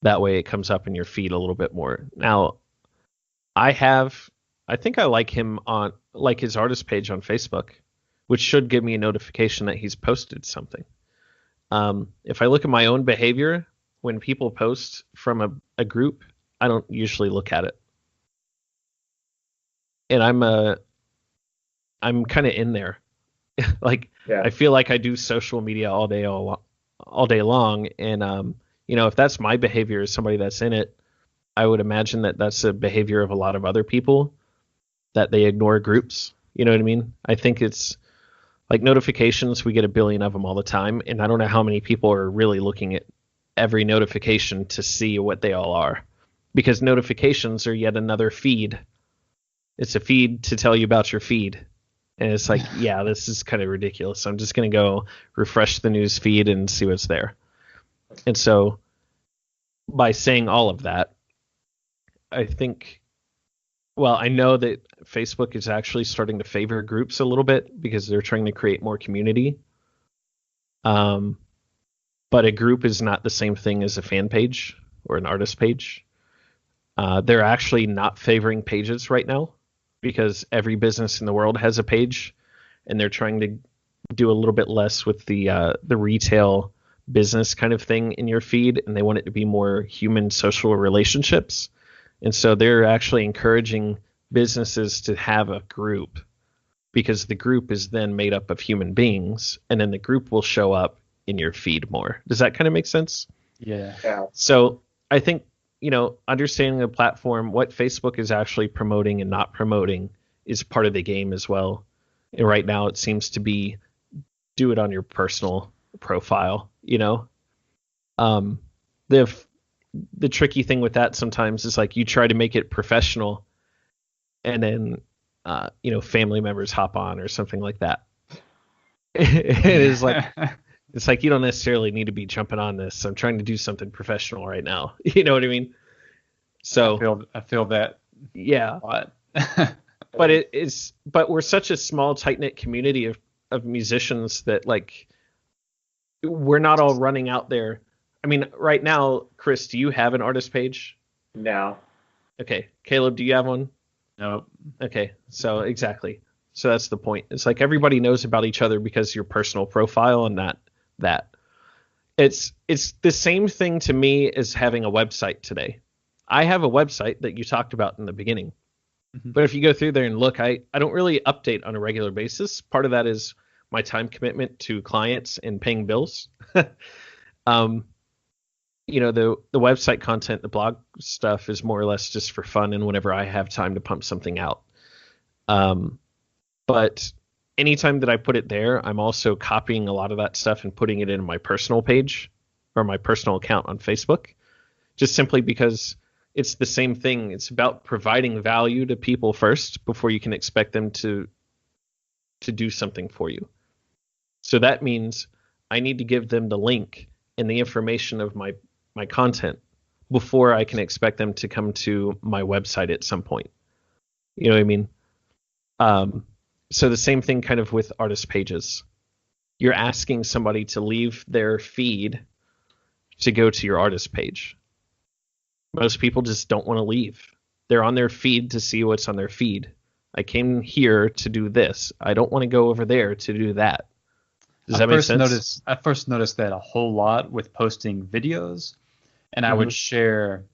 That way it comes up in your feed a little bit more. Now, I think I like him on like his artist page on Facebook, which should give me a notification that he's posted something. If I look at my own behavior, when people post from a group, I don't usually look at it. And I'm kind of in there. Like, Yeah. I feel like I do social media all day long. And, if that's my behavior as somebody that's in it, I would imagine that that's a behavior of a lot of other people, that they ignore groups. You know what I mean? I think it's like notifications. We get a billion of them all the time. And I don't know how many people are really looking at every notification to see what they all are, because notifications are yet another feed. It's a feed to tell you about your feed. And it's like, yeah, this is kind of ridiculous. I'm just going to go refresh the news feed and see what's there. And so by saying all of that, I think, well, I know that Facebook is actually starting to favor groups a little bit because they're trying to create more community. But a group is not the same thing as a fan page or an artist page. They're actually not favoring pages right now, because every business in the world has a page, and they're trying to do a little bit less with the retail business kind of thing in your feed, and they want it to be more human social relationships. And so they're actually encouraging businesses to have a group, because the group is then made up of human beings, and then the group will show up in your feed more. Does that kind of make sense? Yeah. So I think, understanding the platform, what Facebook is actually promoting and not promoting, is part of the game as well. And right now it seems to be do it on your personal profile. The tricky thing with that sometimes is like you try to make it professional, and then family members hop on or something like that. It is like, it's like, you don't necessarily need to be jumping on this. I'm trying to do something professional right now. You know what I mean? So I feel that. Yeah. But we're such a small, tight knit community of musicians that, like, we're not all running out there. I mean, right now, Chris, do you have an artist page? No. Okay. Caleb, do you have one? No. Okay. So exactly. So that's the point. It's like everybody knows about each other because your personal profile, and that. It's the same thing to me as having a website today. I have a website that you talked about in the beginning. Mm-hmm. But if you go through there and look, I don't really update on a regular basis. Part of that is my time commitment to clients and paying bills. The website content, the blog stuff is more or less just for fun and whenever I have time to pump something out. But anytime that I put it there, I'm also copying a lot of that stuff and putting it in my personal page or my personal account on Facebook, just simply because it's the same thing. It's about providing value to people first before you can expect them to do something for you. So that means I need to give them the link and the information of my content before I can expect them to come to my website at some point. You know what I mean? So the same thing kind of with artist pages. You're asking somebody to leave their feed to go to your artist page. Most people just don't want to leave. They're on their feed to see what's on their feed. I came here to do this. I don't want to go over there to do that. Does that make sense? I first noticed that a whole lot with posting videos, and I would share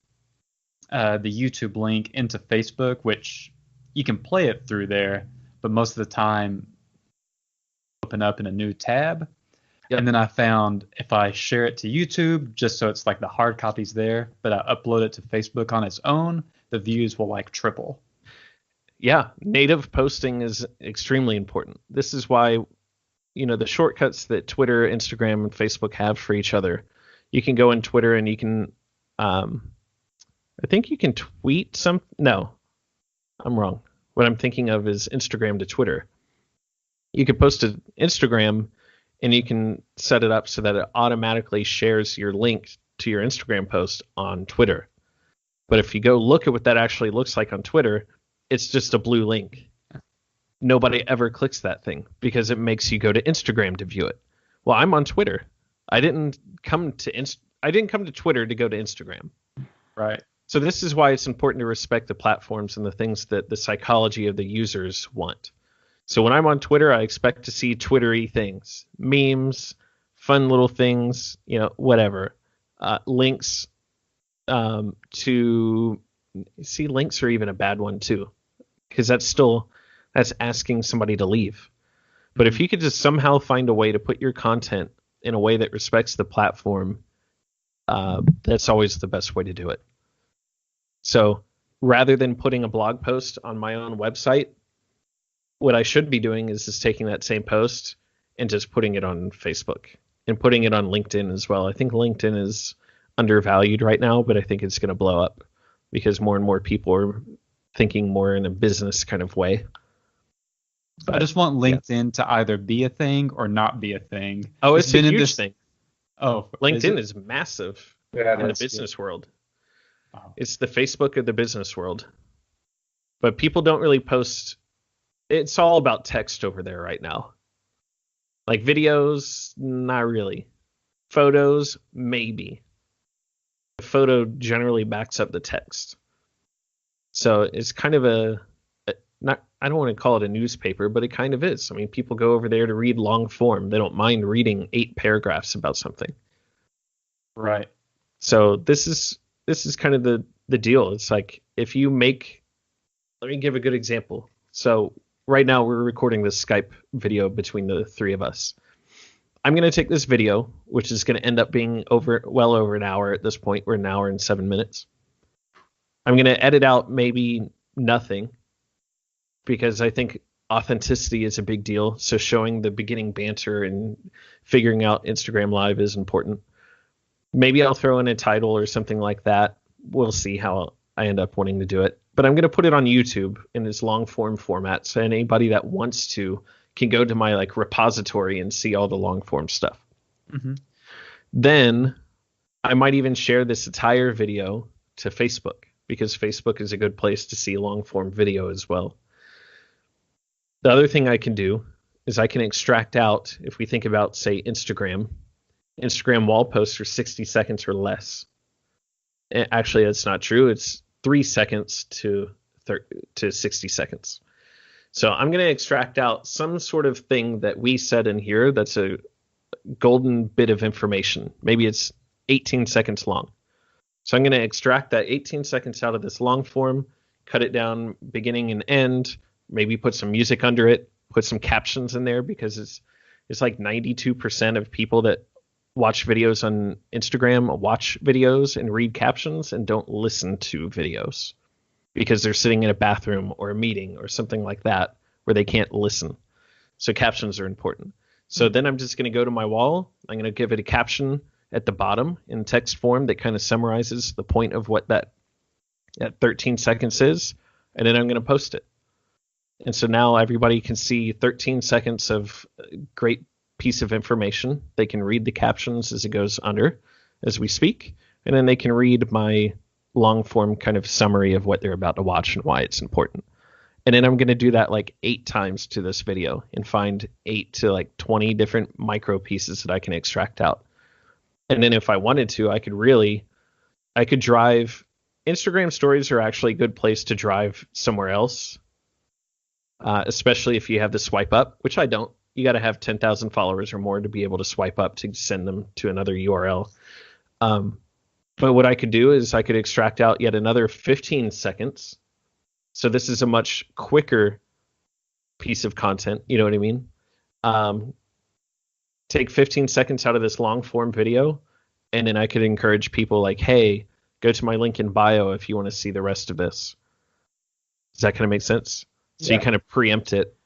the YouTube link into Facebook, which you can play it through there, but most of the time open up in a new tab. Yep. And then I found if I share it to YouTube, just so it's like the hard copy's there, but I upload it to Facebook on its own, the views will like triple. Yeah, native posting is extremely important. This is why, the shortcuts that Twitter, Instagram, and Facebook have for each other. You can go in Twitter and you can, I think you can tweet some. No, I'm wrong. What I'm thinking of is Instagram to Twitter. You could post to Instagram and you can set it up so that it automatically shares your link to your Instagram post on Twitter. But if you go look at what that actually looks like on Twitter, it's just a blue link. Nobody ever clicks that thing because it makes you go to Instagram to view it. Well, I'm on Twitter. I didn't come to Twitter to go to Instagram. Right. So this is why it's important to respect the platforms and the things that the psychology of the users want. So when I'm on Twitter, I expect to see Twittery things, memes, fun little things, whatever. Links to see links are even a bad one too, because that's asking somebody to leave. But if you could just somehow find a way to put your content in a way that respects the platform, that's always the best way to do it. So rather than putting a blog post on my own website, what I should be doing is just taking that same post and just putting it on Facebook and putting it on LinkedIn as well. I think LinkedIn is undervalued right now, but I think it's going to blow up because more and more people are thinking more in a business kind of way. But, I just want LinkedIn to either be a thing or not be a thing. Oh, it's a huge thing. Oh, LinkedIn is massive in the business world. Oh. It's the Facebook of the business world. But people don't really post. It's all about text over there right now. Like videos, not really. Photos, maybe. The photo generally backs up the text. So it's kind of I don't want to call it a newspaper, but it kind of is. I mean, people go over there to read long form. They don't mind reading 8 paragraphs about something. Right. So this is kind of the deal. It's like if you make, let me give a good example. So right now we're recording this Skype video between the 3 of us. I'm going to take this video, which is going to end up being well over an hour at this point. We're an hour and 7 minutes. I'm going to edit out maybe nothing because I think authenticity is a big deal. So showing the beginning banter and figuring out Instagram Live is important. Maybe I'll throw in a title or something like that. We'll see how I end up wanting to do it. But I'm going to put it on YouTube in this long form format. So anybody that wants to can go to my repository and see all the long form stuff. Mm-hmm. Then I might even share this entire video to Facebook because Facebook is a good place to see long form video as well. The other thing I can do is I can extract out, if we think about, say, Instagram wall posts are 60 seconds or less. Actually, that's not true. It's 3 seconds to 60 seconds. So I'm going to extract out some sort of thing that we said in here that's a golden bit of information. Maybe it's 18 seconds long. So I'm going to extract that 18 seconds out of this long form, cut it down beginning and end, maybe put some music under it, put some captions in there because it's like 92% of people that watch videos on Instagram watch videos and read captions and don't listen to videos because they're sitting in a bathroom or a meeting or something like that where they can't listen. So captions are important. So then I'm just going to go to my wall. I'm going to give it a caption at the bottom in text form that kind of summarizes the point of what that 13 seconds is. And then I'm going to post it. And so now everybody can see 13 seconds of great piece of information. They can read the captions as it goes under as we speak, and then they can read my long form kind of summary of what they're about to watch and why it's important. And then I'm going to do that 8 times to this video and find 8 to 20 different micro pieces that I can extract out. And then if I wanted to, I could drive. Instagram stories are actually a good place to drive somewhere else. Especially if you have the swipe up, which I don't. You got to have 10,000 followers or more to be able to swipe up to send them to another URL. But what I could do is I could extract out yet another 15 seconds. So this is a much quicker piece of content. You know what I mean? Take 15 seconds out of this long form video, and then I could encourage people hey, go to my link in bio if you want to see the rest of this. Does that kind of make sense? So You kind of preempt it,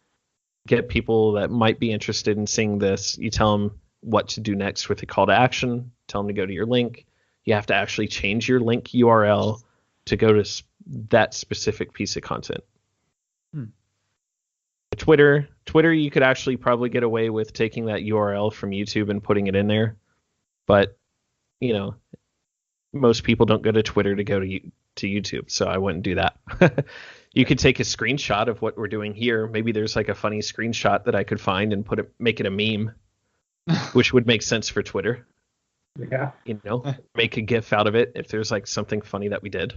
get people that might be interested in seeing this. You tell them what to do next with the call to action, tell them to go to your link. You have to actually change your link URL to go to that specific piece of content. Twitter, you could actually probably get away with taking that URL from YouTube and putting it in there. But, most people don't go to Twitter to go to YouTube, so I wouldn't do that. You could take a screenshot of what we're doing here. Maybe there's a funny screenshot that I could find and make it a meme, which would make sense for Twitter. Yeah. Make a GIF out of it if there's something funny that we did.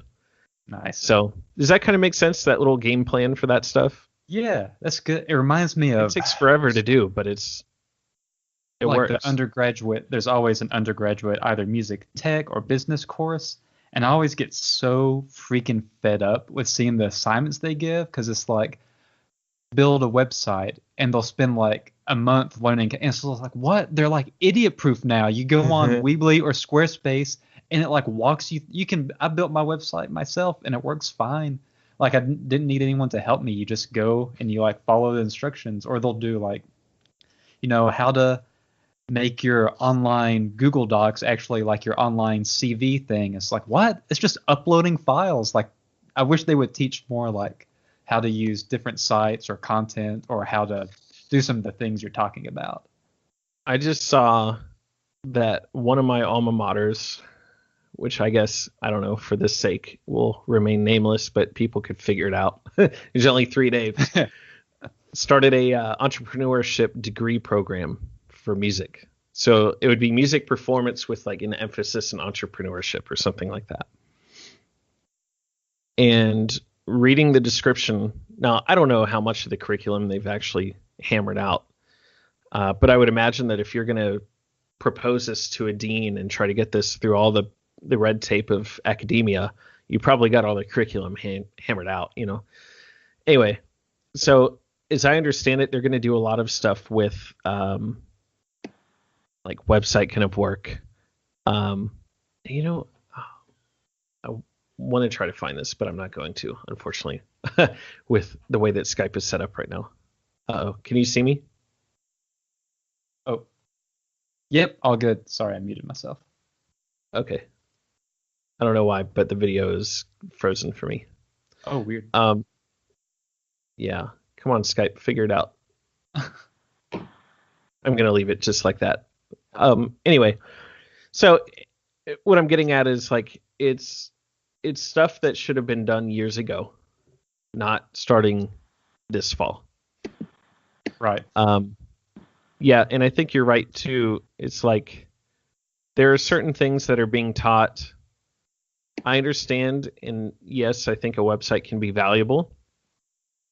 Nice. So does that kind of make sense? That little game plan for that stuff? Yeah, that's good. It reminds me It of takes forever to do, but it like works. the undergraduate. There's always an undergraduate, either music tech or business course, and I always get so freaking fed up with seeing the assignments they give because it's like build a website and they'll spend like a month learning, and it's like, what? They're like idiot proof now. You go on Weebly or Squarespace and it like walks you can I built my website myself and it works fine. Like I didn't need anyone to help me. You just go and you like follow the instructions, or they'll do like, how to make your online Google Docs actually like your online CV thing. It's like, what? It's just uploading files. Like I wish they would teach more like how to use different sites or content, or how to do some of the things you're talking about. I just saw that one of my alma maters, which I guess, I don't know, for this sake will remain nameless, but people could figure it out. There's only 3 days. Started a entrepreneurship degree program for music. So it would be music performance with like an emphasis in entrepreneurship or something like that. And reading the description, now I don't know how much of the curriculum they've actually hammered out, but I would imagine that if you're going to propose this to a dean and try to get this through all the red tape of academia, you probably got all the curriculum hammered out, Anyway, so as I understand it, they're going to do a lot of stuff with like website kind of work. I want to try to find this, but I'm not going to, unfortunately, with the way that Skype is set up right now. Uh-oh, can you see me? Oh, yep, all good. Sorry, I muted myself. Okay. I don't know why, but the video is frozen for me. Oh, weird. Yeah. Come on, Skype, figure it out. I'm going to leave it just like that. Anyway, so what I'm getting at is like it's stuff that should have been done years ago, not starting this fall. Right. Yeah, and I think you're right too. It's like there are certain things that are being taught. I understand, and yes, I think a website can be valuable,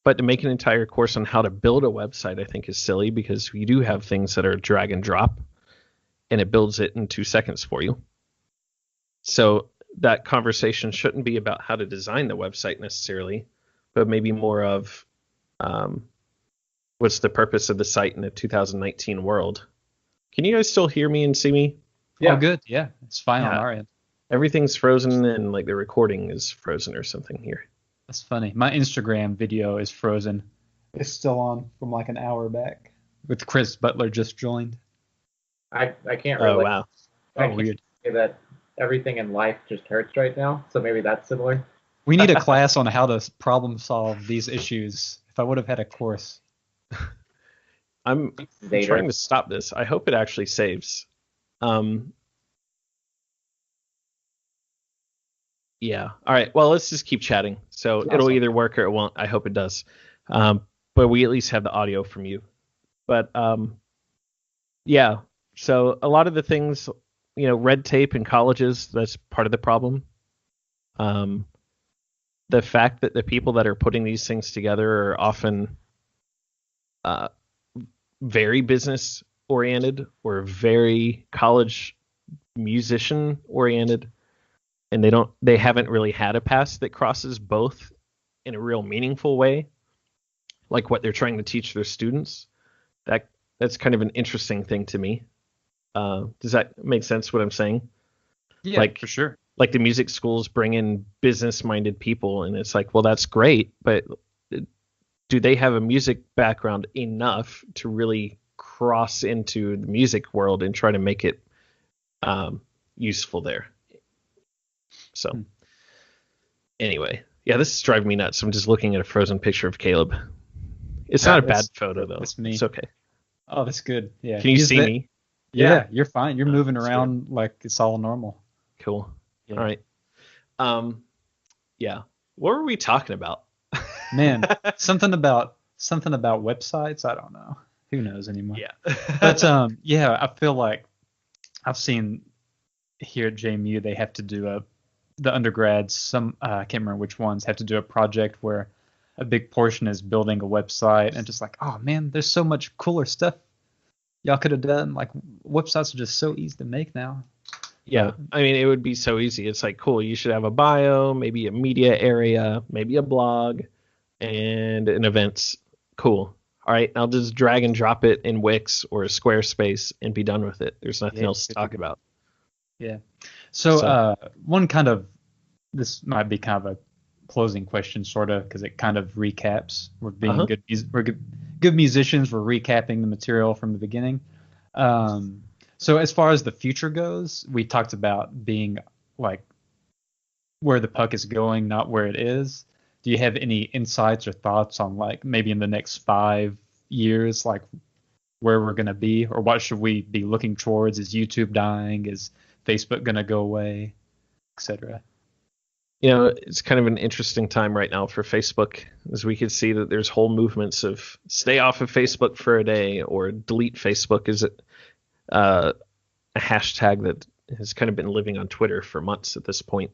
but to make an entire course on how to build a website, I think is silly, because you do have things that are drag and drop, and it builds it in 2 seconds for you. So that conversation shouldn't be about how to design the website necessarily, but maybe more of what's the purpose of the site in a 2019 world. Can you guys still hear me and see me? Yeah. Oh, good. Yeah, it's fine on our end. Everything's frozen and like the recording is frozen or something here. That's funny. My Instagram video is frozen. It's still on from like an hour back. With Chris Butler just joined. I can't really. Oh, wow. Weird. Say that everything in life just hurts right now, so maybe that's similar. We need a class on how to problem solve these issues. If I would have had a course. I'm trying to stop this. I hope it actually saves. Yeah. All right. Well, let's just keep chatting. So awesome. It'll either work or it won't. I hope it does. But we at least have the audio from you. But yeah. So a lot of the things, red tape in colleges, that's part of the problem. The fact that the people that are putting these things together are often very business oriented or very college musician oriented, and they haven't really had a past that crosses both in a real meaningful way, like what they're trying to teach their students. That's kind of an interesting thing to me. Does that make sense what I'm saying? Yeah, like, for sure. Like the music schools bring in business-minded people, and it's like, well, that's great, but do they have a music background enough to really cross into the music world and try to make it useful there? So anyway, yeah, this is driving me nuts. I'm just looking at a frozen picture of Caleb. It's not a bad photo, though. It's me. It's okay. Oh, that's good. Yeah. Can you see me? Yeah, you're fine. You're moving around like it's all normal. Cool. Yeah. All right. Yeah. What were we talking about? Man, something about websites. I don't know. Who knows anymore? Yeah. But yeah, I feel like I've seen here at JMU they have to do the undergrads, some I can't remember which ones, have to do a project where a big portion is building a website, and just like, oh man, there's so much cooler stuff y'all could have done. Like websites are just so easy to make now. Yeah, I mean, it would be so easy. It's like, cool, you should have a bio, maybe a media area, maybe a blog, and an events. Cool. All right, I'll just drag and drop it in Wix or Squarespace and be done with it. There's nothing else to talk about. Yeah. So one kind of, this might be kind of a closing question, sort of, because it kind of recaps. We're being good musicians. We're recapping the material from the beginning. So as far as the future goes, we talked about being like where the puck is going, not where it is. Do you have any insights or thoughts on like maybe in the next 5 years, like where we're going to be, or what should we be looking towards? Is YouTube dying? Is Facebook going to go away, etc.? You know, it's kind of an interesting time right now for Facebook, as we could see that there's whole movements of stay off of Facebook for a day, or delete Facebook. Is it a hashtag that has kind of been living on Twitter for months at this point.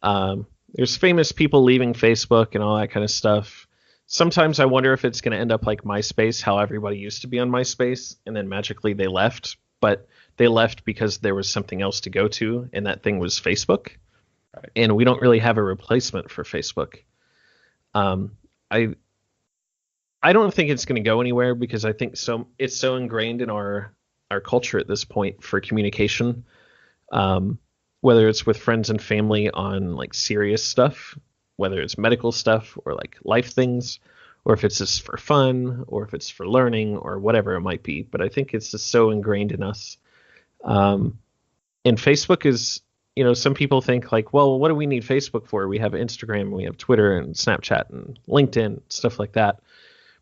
There's famous people leaving Facebook and all that kind of stuff. Sometimes I wonder if it's going to end up like MySpace, how everybody used to be on MySpace, and then magically they left. But they left because there was something else to go to, and that thing was Facebook. Right. And we don't really have a replacement for Facebook. I don't think it's going to go anywhere, because I think it's so ingrained in our culture at this point for communication, whether it's with friends and family on like serious stuff, whether it's medical stuff or like life things, or if it's just for fun, or if it's for learning, or whatever it might be. But I think it's just so ingrained in us. And Facebook is, you know, some people think like, well, what do we need Facebook for? We have Instagram, we have Twitter and Snapchat and LinkedIn, stuff like that.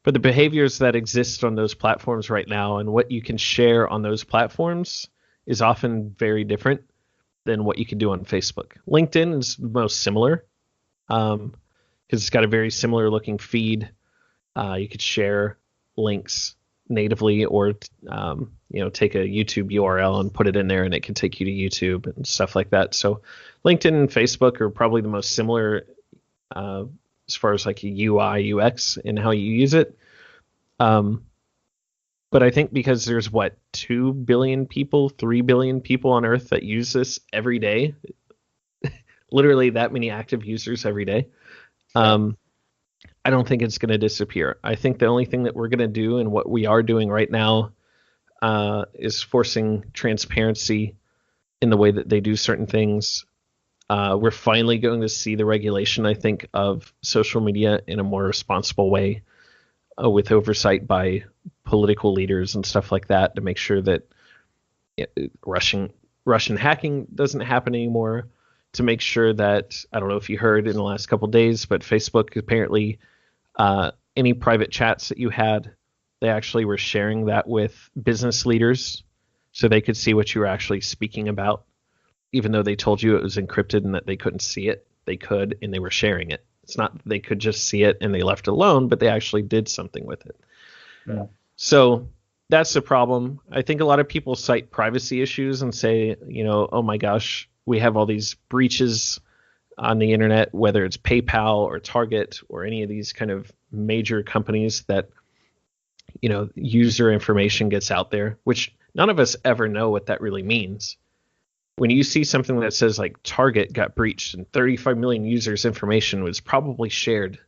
But the behaviors that exist on those platforms right now and what you can share on those platforms is often very different than what you can do on Facebook. LinkedIn is most similar, because it's got a very similar looking feed. You could share links natively, or take a YouTube URL and put it in there, and it can take you to YouTube and stuff like that. So LinkedIn and Facebook are probably the most similar as far as like a UI UX and how you use it. But I think because there's 2 billion people, 3 billion people on Earth that use this every day, literally that many active users every day. I don't think it's going to disappear. I think the only thing that we're going to do, and what we are doing right now, is forcing transparency in the way that they do certain things. We're finally going to see the regulation, I think, of social media in a more responsible way, with oversight by political leaders and stuff like that, to make sure that Russian hacking doesn't happen anymore, to make sure that, I don't know if you heard in the last couple of days, but Facebook apparently, any private chats that you had, they actually were sharing that with business leaders so they could see what you were actually speaking about, even though they told you it was encrypted and that they couldn't see it. They could, and they were sharing it. It's not that they could just see it and they left it alone, but they actually did something with it. Yeah. So that's the problem. I think a lot of people cite privacy issues and say, oh my gosh, we have all these breaches on the internet, whether it's PayPal or Target or any of these kind of major companies that, user information gets out there, which none of us ever know what that really means. When you see something that says like Target got breached and 35 million users' information was probably shared,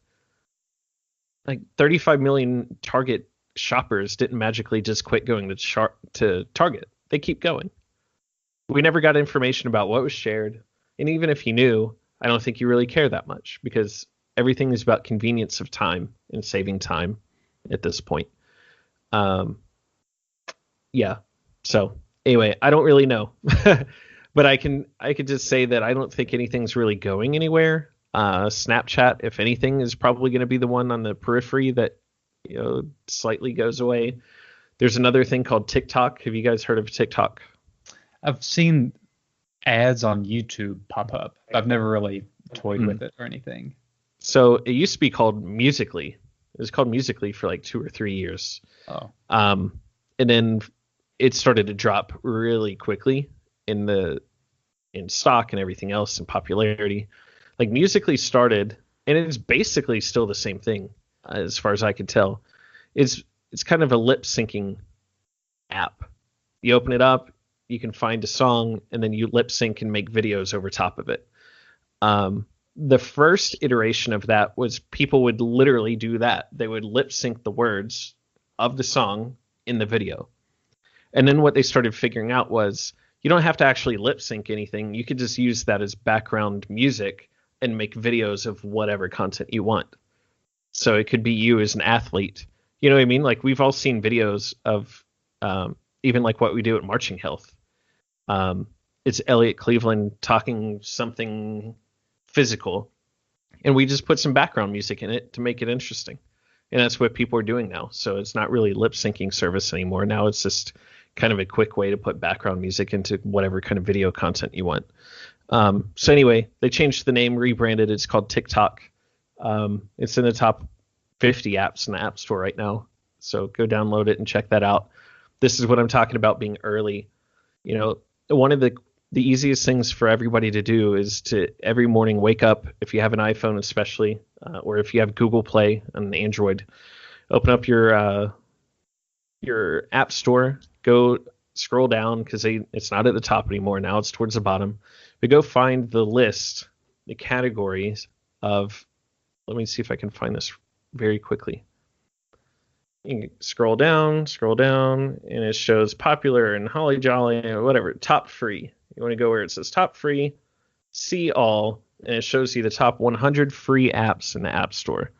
like 35 million Target shoppers didn't magically just quit going to Target. They keep going. We never got information about what was shared. And even if you knew, I don't think you really care that much, because everything is about convenience of time and saving time at this point. Yeah. So anyway, I don't really know. But I could just say that I don't think anything's really going anywhere. Snapchat, if anything, is probably going to be the one on the periphery that slightly goes away. There's another thing called TikTok. Have you guys heard of TikTok? I've seen ads on YouTube pop up. I've never really toyed with it or anything. So it used to be called Musical.ly. It was called Musical.ly for like 2 or 3 years. Oh. And then it started to drop really quickly in the in stock and everything else and popularity. Like Musical.ly started, and it's basically still the same thing as far as I could tell. It's kind of a lip syncing app. You open it up, you can find a song, and then you lip sync and make videos over top of it. The first iteration of that was people would literally do that. They would lip sync the words of the song in the video. And then what they started figuring out was you don't have to actually lip sync anything. You could just use that as background music and make videos of whatever content you want. So it could be you as an athlete. You know what I mean? Like we've all seen videos of even like what we do at Marching Health. It's Elliot Cleveland talking something physical, and we just put some background music in it to make it interesting. And that's what people are doing now. So it's not really lip syncing service anymore. Now it's just kind of a quick way to put background music into whatever kind of video content you want. So anyway, they changed the name, rebranded. It's called TikTok. It's in the top 50 apps in the App Store right now. So go download it and check that out. This is what I'm talking about being early. You know, one of the easiest things for everybody to do is to every morning wake up, if you have an iPhone especially, or if you have Google Play on Android, open up your App Store, go scroll down because it's not at the top anymore. Now it's towards the bottom. But go find the list, the categories of, let me see if I can find this very quickly. You can scroll down, and it shows popular and Holly Jolly or whatever, top free. You want to go where it says top free, see all, and it shows you the top 100 free apps in the App Store.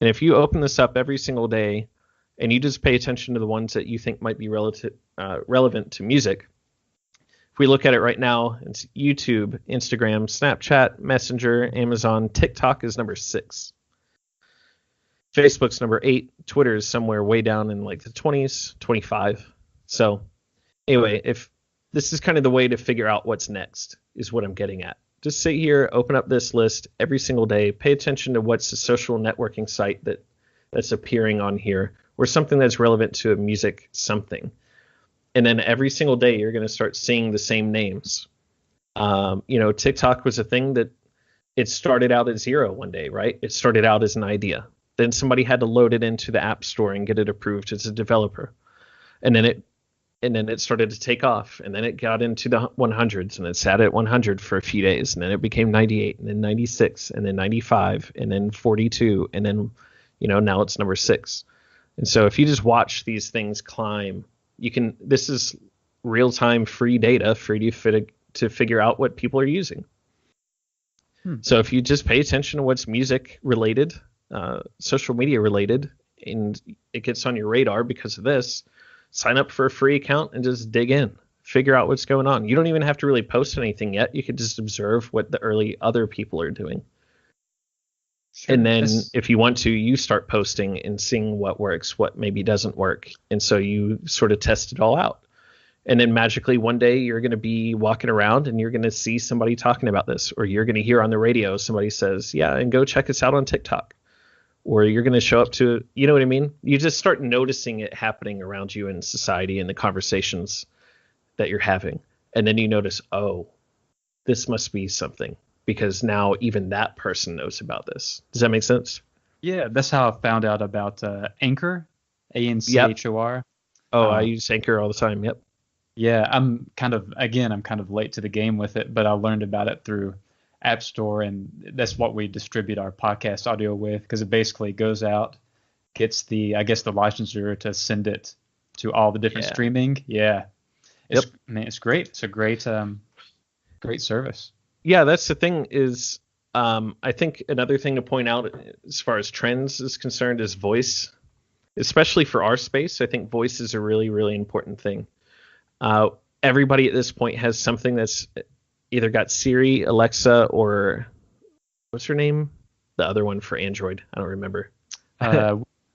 And if you open this up every single day and you just pay attention to the ones that you think might be relevant to music, if we look at it right now, it's YouTube, Instagram, Snapchat, Messenger, Amazon, TikTok is number 6. Facebook's number 8. Twitter is somewhere way down in like the 20s, 25. So anyway, if this is kind of the way to figure out what's next is what I'm getting at. Just sit here, open up this list every single day, pay attention to what's the social networking site that's appearing on here or something that's relevant to a music something. And then every single day you're going to start seeing the same names. TikTok was a thing that it started out at 0 one day, right? It started out as an idea. Then somebody had to load it into the App Store and get it approved as a developer. And then it started to take off, and then it got into the 100s, and it sat at 100 for a few days, and then it became 98, and then 96, and then 95, and then 42, and then, now it's number 6. And so if you just watch these things climb, this is real-time free data for you to figure out what people are using. So if you just pay attention to what's music related, social media related, and it gets on your radar because of this, sign up for a free account and just dig in, figure out what's going on. You don't even have to really post anything yet. You could just observe what the early other people are doing. Sure. And then if you want to, you start posting and seeing what works, what maybe doesn't work. And so you sort of test it all out. And then magically one day you're going to be walking around and you're going to see somebody talking about this, or you're going to hear on the radio somebody says, yeah, and go check us out on TikTok. Or you're going to show up to, you know what I mean? You just start noticing it happening around you in society and the conversations that you're having. And then you notice, oh, this must be something, because now even that person knows about this. Does that make sense? Yeah, that's how I found out about Anchor, Anchor. Yep. Oh, I use Anchor all the time. Yep. Yeah, I'm kind of late to the game with it, but I learned about it through App Store, and that's what we distribute our podcast audio with, because it basically goes out, gets the licensor to send it to all the different streaming. Yeah. It's great. It's a great service. Yeah, that's the thing is, I think another thing to point out as far as trends is concerned is voice, especially for our space. I think voice is a really, really important thing. Everybody at this point has something that's either got Siri, Alexa, or what's her name? The other one for Android. I don't remember.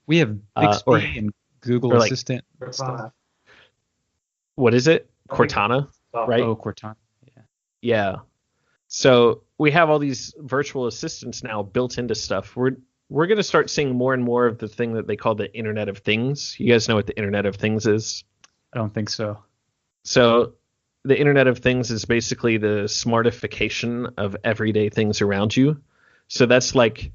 We have Bixby and Google Assistant. Cortana. What is it? Cortana, right? Oh, Cortana. Yeah. Yeah. So we have all these virtual assistants now built into stuff. We're going to start seeing more and more of the thing that they call the Internet of Things. You guys know what the Internet of Things is? I don't think so. So the Internet of Things is basically the smartification of everyday things around you. So that's like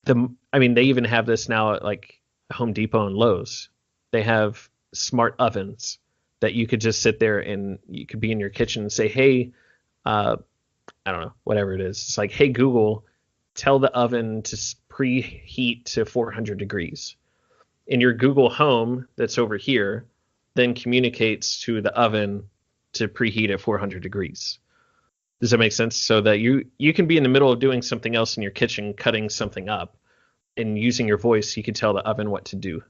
they even have this now at like Home Depot and Lowe's. They have smart ovens that you could just sit there and you could be in your kitchen and say, hey, I don't know, whatever it is. It's like, hey, Google, tell the oven to preheat to 400 degrees. And your Google Home that's over here then communicates to the oven to preheat at 400 degrees. Does that make sense? So that you can be in the middle of doing something else in your kitchen, cutting something up, and using your voice, you can tell the oven what to do,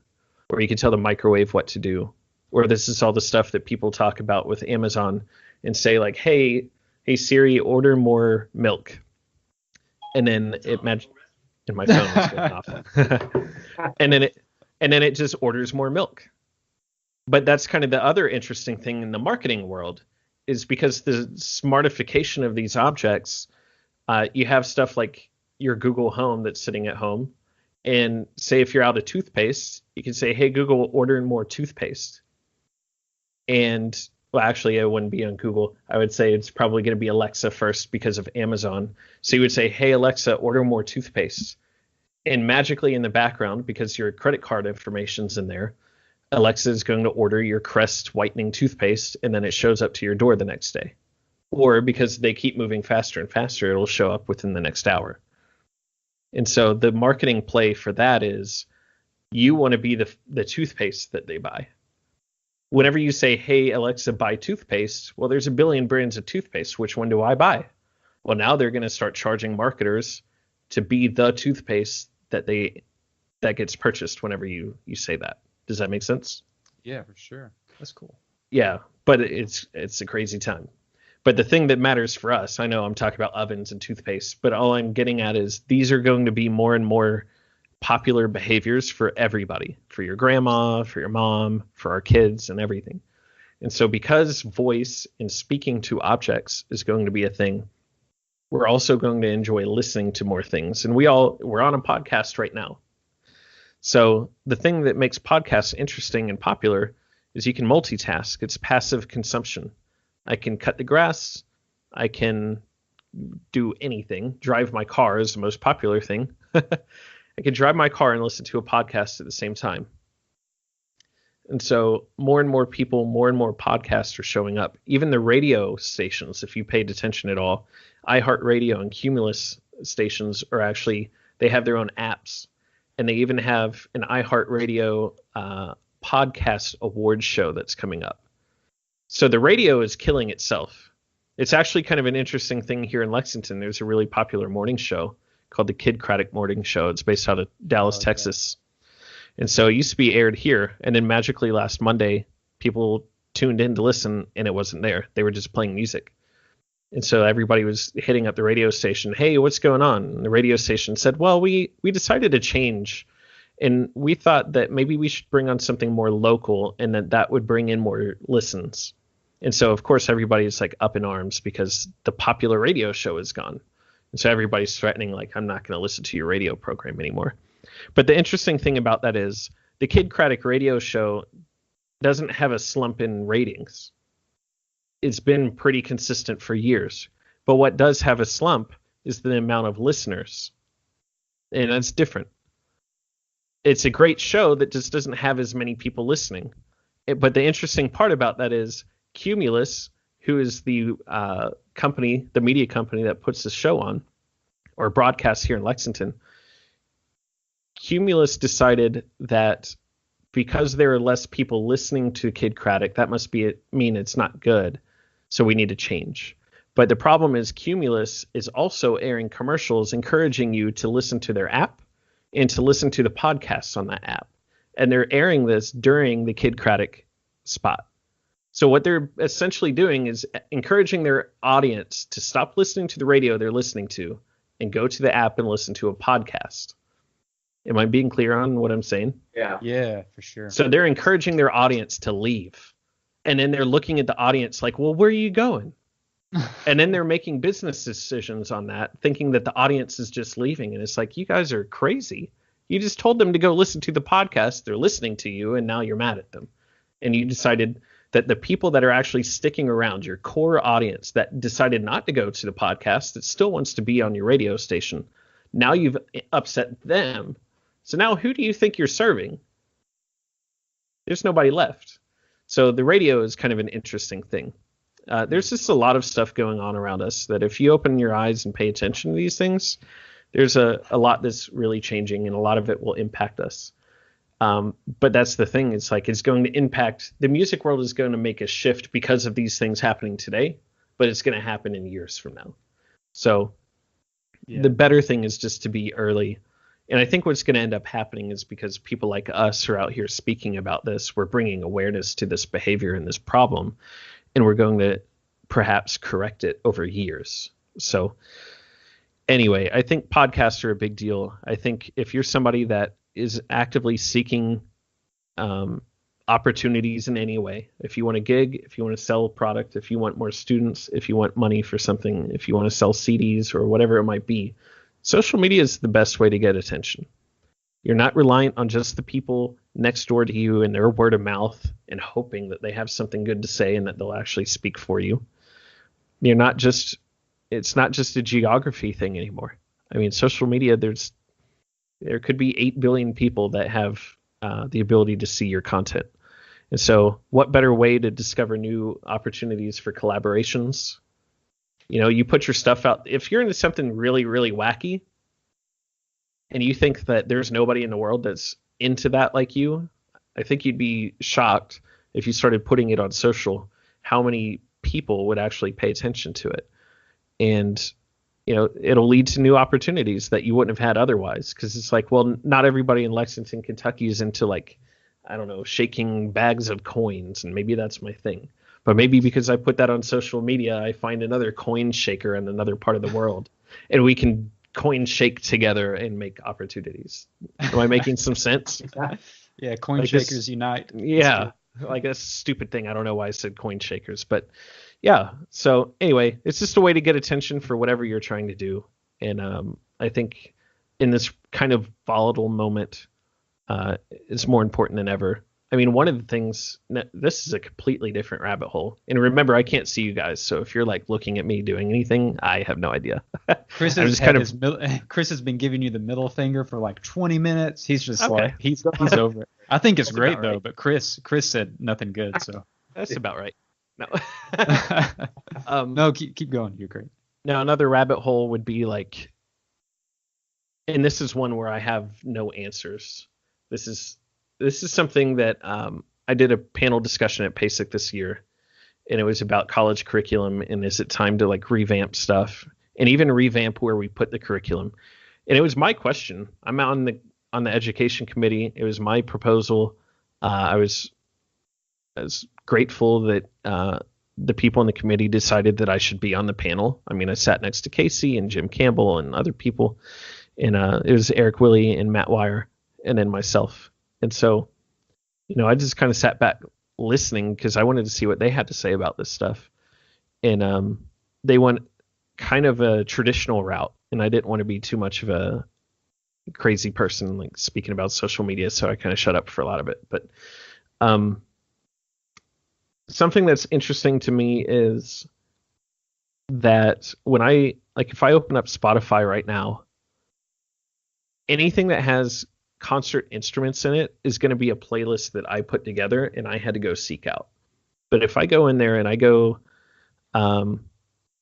or you can tell the microwave what to do. Or this is all the stuff that people talk about with Amazon and say like, hey Siri, order more milk. And then and my phone is going off. and then it just orders more milk. But that's kind of the other interesting thing in the marketing world, is because the smartification of these objects, you have stuff like your Google Home that's sitting at home, and say if you're out of toothpaste, you can say, hey, Google, order more toothpaste. And well, actually, it wouldn't be on Google. I would say it's probably going to be Alexa first because of Amazon. So you would say, hey, Alexa, order more toothpaste. And magically in the background, because your credit card information's in there, Alexa is going to order your Crest whitening toothpaste, and then it shows up to your door the next day. Or because they keep moving faster and faster, it'll show up within the next hour. And so the marketing play for that is you want to be the toothpaste that they buy. Whenever you say, hey, Alexa, buy toothpaste, well, there's a billion brands of toothpaste. Which one do I buy? Well, now they're going to start charging marketers to be the toothpaste that gets purchased whenever you say that. Does that make sense? Yeah, for sure. That's cool. Yeah, but it's a crazy time. But the thing that matters for us, I know I'm talking about ovens and toothpaste, but all I'm getting at is these are going to be more and more popular behaviors for everybody, for your grandma, for your mom, for our kids and everything. And so because voice and speaking to objects is going to be a thing, we're also going to enjoy listening to more things. And we're on a podcast right now. So the thing that makes podcasts interesting and popular is you can multitask. It's passive consumption. I can cut the grass. I can do anything. Drive my car is the most popular thing. I can drive my car and listen to a podcast at the same time. And so more and more people, more and more podcasts are showing up. Even the radio stations, if you paid attention at all, iHeartRadio and Cumulus stations are actually, they have their own apps. And they even have an iHeartRadio podcast award show that's coming up. So the radio is killing itself. It's actually kind of an interesting thing here in Lexington. There's a really popular morning show called the Kid Craddock Morning Show. It's based out of Dallas, Texas. And so it used to be aired here. And then magically last Monday, people tuned in to listen and it wasn't there. They were just playing music. And so everybody was hitting up the radio station. Hey, what's going on? And the radio station said, well, we decided to change. And we thought that maybe we should bring on something more local and that would bring in more listens. And so, of course, everybody's like up in arms because the popular radio show is gone. And so everybody's threatening, like, I'm not going to listen to your radio program anymore. But the interesting thing about that is the Kid Craddock radio show doesn't have a slump in ratings. It's been pretty consistent for years. But what does have a slump is the amount of listeners. And that's different. It's a great show that just doesn't have as many people listening. But the interesting part about that is Cumulus, who is the company, the media company that puts the show on or broadcasts here in Lexington, Cumulus decided that because there are less people listening to Kid Craddock, that must mean it's not good. So we need to change. But the problem is Cumulus is also airing commercials encouraging you to listen to their app and to listen to the podcasts on that app. And they're airing this during the Kid Craddock spot. So what they're essentially doing is encouraging their audience to stop listening to the radio they're listening to and go to the app and listen to a podcast. Am I being clear on what I'm saying? Yeah. Yeah, for sure. So they're encouraging their audience to leave. And then they're looking at the audience like, well, where are you going? And then they're making business decisions on that, thinking that the audience is just leaving. And it's like, you guys are crazy. You just told them to go listen to the podcast. They're listening to you, and now you're mad at them. And you decided that the people that are actually sticking around, your core audience that decided not to go to the podcast, that still wants to be on your radio station, now you've upset them. So now who do you think you're serving? There's nobody left. So the radio is kind of an interesting thing. There's just a lot of stuff going on around us that if you open your eyes and pay attention to these things, there's a lot that's really changing, and a lot of it will impact us. But that's the thing. It's like it's going to impact the music world is going to make a shift because of these things happening today, but it's going to happen in years from now. So the better thing is just to be early. And I think what's going to end up happening is because people like us are out here speaking about this, we're bringing awareness to this behavior and this problem, and we're going to perhaps correct it over years. So anyway, I think podcasts are a big deal. I think if you're somebody that is actively seeking opportunities in any way, if you want to gig, if you want to sell a product, if you want more students, if you want money for something, if you want to sell CDs or whatever it might be, social media is the best way to get attention. You're not reliant on just the people next door to you and their word of mouth and hoping that they have something good to say and that they'll actually speak for you. It's not just a geography thing anymore. I mean, social media, there could be 8 billion people that have the ability to see your content. And so what better way to discover new opportunities for collaborations? You put your stuff out. If you're into something really, really wacky and you think that there's nobody in the world that's into that like you, I think you'd be shocked if you started putting it on social, how many people would actually pay attention to it. And, it'll lead to new opportunities that you wouldn't have had otherwise. Because it's like, well, not everybody in Lexington, Kentucky is into, like, I don't know, shaking bags of coins. And maybe that's my thing. But maybe because I put that on social media, I find another coin shaker in another part of the world. And we can coin shake together and make opportunities. Am I making some sense? Yeah, coin shakers unite. Yeah, like that's a stupid thing. I don't know why I said coin shakers. But yeah, so anyway, it's just a way to get attention for whatever you're trying to do. And I think in this kind of volatile moment, it's more important than ever. I mean, one of the things, this is a completely different rabbit hole. And remember, I can't see you guys. So if you're like looking at me doing anything, I have no idea. Chris has been giving you the middle finger for like 20 minutes. He's just like, he's over it. I think it's great though, but Chris said nothing good. So that's about right. No, no, keep going. You're great. Now, another rabbit hole would be like, and this is one where I have no answers. This is something that I did a panel discussion at PASIC this year, and it was about college curriculum and is it time to like revamp stuff and even revamp where we put the curriculum. And it was my question. I'm on the education committee. It was my proposal. I was grateful that the people in the committee decided that I should be on the panel. I mean, I sat next to Casey and Jim Campbell and other people, and it was Eric Willey and Matt Wire and then myself. And so, I just kind of sat back listening because I wanted to see what they had to say about this stuff. And they went kind of a traditional route, and I didn't want to be too much of a crazy person, like speaking about social media. So I kind of shut up for a lot of it. But something that's interesting to me is that if I open up Spotify right now, anything that has concert instruments in it is going to be a playlist that I put together and I had to go seek out. But if I go in there and I go, to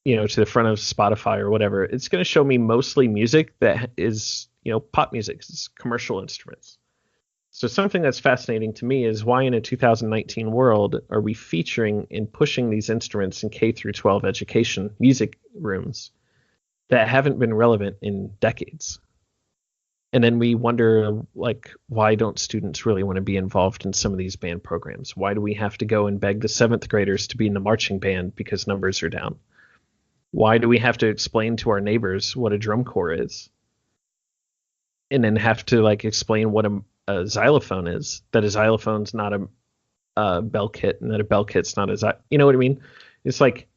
the front of Spotify or whatever, it's going to show me mostly music that is, pop music. It's commercial instruments. So something that's fascinating to me is why in a 2019 world are we featuring and pushing these instruments in K through 12 education music rooms that haven't been relevant in decades? And then we wonder, like, why don't students really want to be involved in some of these band programs? Why do we have to go and beg the 7th graders to be in the marching band because numbers are down? Why do we have to explain to our neighbors what a drum corps is? And then have to, like, explain what a xylophone is, that a xylophone's not a bell kit and that a bell kit's not you know what I mean? It's like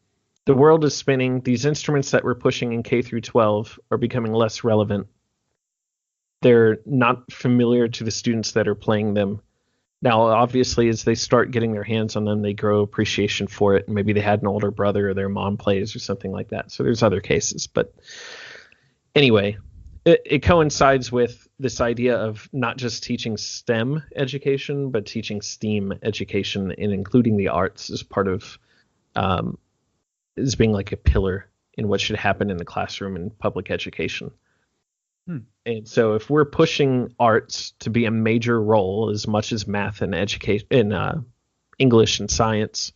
the world is spinning. These instruments that we're pushing in K through 12 are becoming less relevant. They're not familiar to the students that are playing them. Now, obviously, as they start getting their hands on them, they grow appreciation for it. And maybe they had an older brother or their mom plays or something like that. So there's other cases. But anyway, it coincides with this idea of not just teaching STEM education, but teaching STEAM education and including the arts as part of as being like a pillar in what should happen in the classroom in public education. And so if we're pushing arts to be a major role as much as math and education in English and science,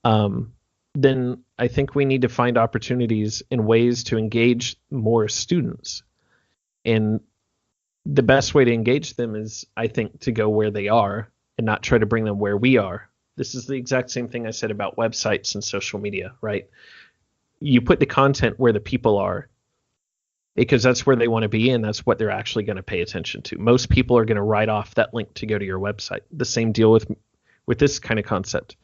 then I think we need to find opportunities and ways to engage more students. And the best way to engage them is, I think, to go where they are and not try to bring them where we are. This is the exact same thing I said about websites and social media, right? You put the content where the people are, because that's where they want to be and that's what they're actually going to pay attention to. Most people are going to write off that link to go to your website. The same deal with this kind of concept.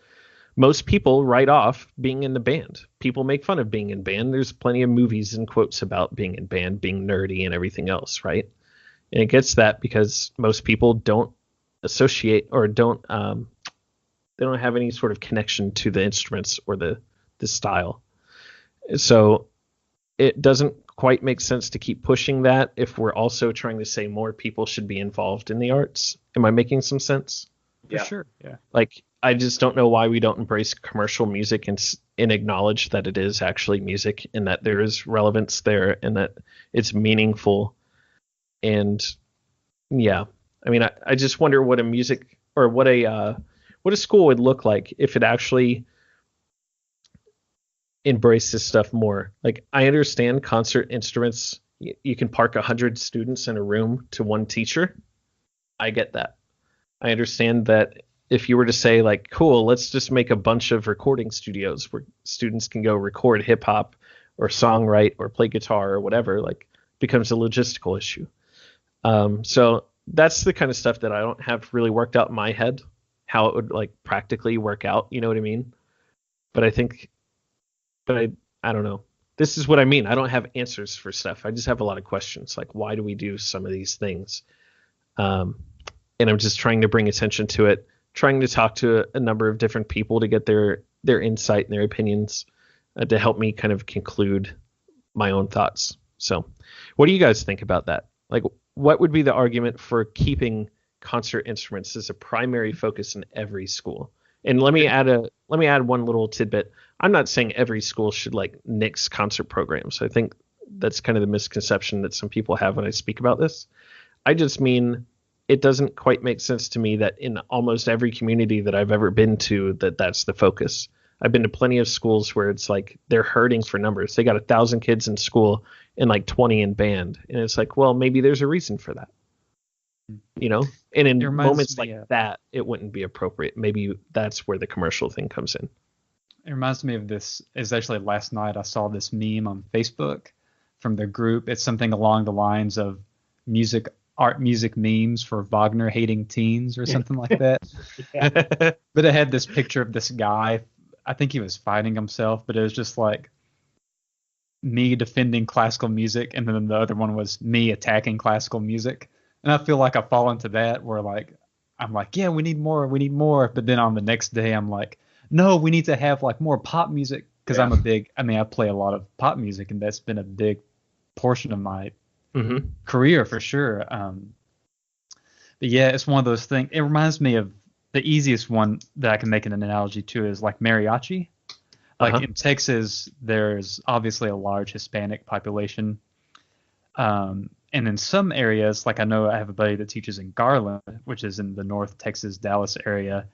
Most people write off being in the band. People make fun of being in band. There's plenty of movies and quotes about being in band, being nerdy and everything else, right? And it gets that because most people don't associate or don't they don't have any sort of connection to the instruments or the style. So it doesn't quite make sense to keep pushing that if we're also trying to say more people should be involved in the arts. Am I making some sense? For sure. Yeah. Like, I just don't know why we don't embrace commercial music and acknowledge that it is actually music and that there is relevance there and that it's meaningful. And yeah, I mean, I just wonder what a music or what a school would look like if it actually embrace this stuff more. Like, I understand concert instruments, you can park 100 students in a room to one teacher. I get that. I understand that if you were to say, like, cool, let's just make a bunch of recording studios where students can go record hip hop or songwrite or play guitar or whatever, like, becomes a logistical issue. So that's the kind of stuff that I don't have really worked out in my head, how it would like practically work out. You know what I mean? But I don't know. This is what I mean. I don't have answers for stuff. I just have a lot of questions. Like, why do we do some of these things? And I'm just trying to bring attention to it, trying to talk to a number of different people to get their insight and their opinions to help me kind of conclude my own thoughts. So what do you guys think about that? Like, what would be the argument for keeping concert instruments as a primary focus in every school? And let me add one little tidbit. I'm not saying every school should like nix concert programs. I think that's kind of the misconception that some people have when I speak about this. I just mean it doesn't quite make sense to me that in almost every community that I've ever been to, that's the focus. I've been to plenty of schools where it's like they're hurting for numbers. They got 1,000 kids in school and like 20 in band. And it's like, well, maybe there's a reason for that. You know, and in moments like that, it wouldn't be appropriate. Maybe that's where the commercial thing comes in. It reminds me of this. Is actually last night I saw this meme on Facebook from the group. It's something along the lines of art music memes for Wagner hating teens or something like that. But it had this picture of this guy. I think he was fighting himself, but it was just like me defending classical music, and then the other one was me attacking classical music. And I feel like I fall into that where like I'm like, yeah, we need more. But then on the next day, I'm like, no, we need to have like more pop music because I play a lot of pop music, and that's been a big portion of my career for sure. But yeah, it's one of those things. It reminds me of the easiest one that I can make an analogy to is like mariachi. Like in Texas, there's obviously a large Hispanic population. And in some areas, like I know I have a buddy that teaches in Garland, which is in the North Texas, Dallas area,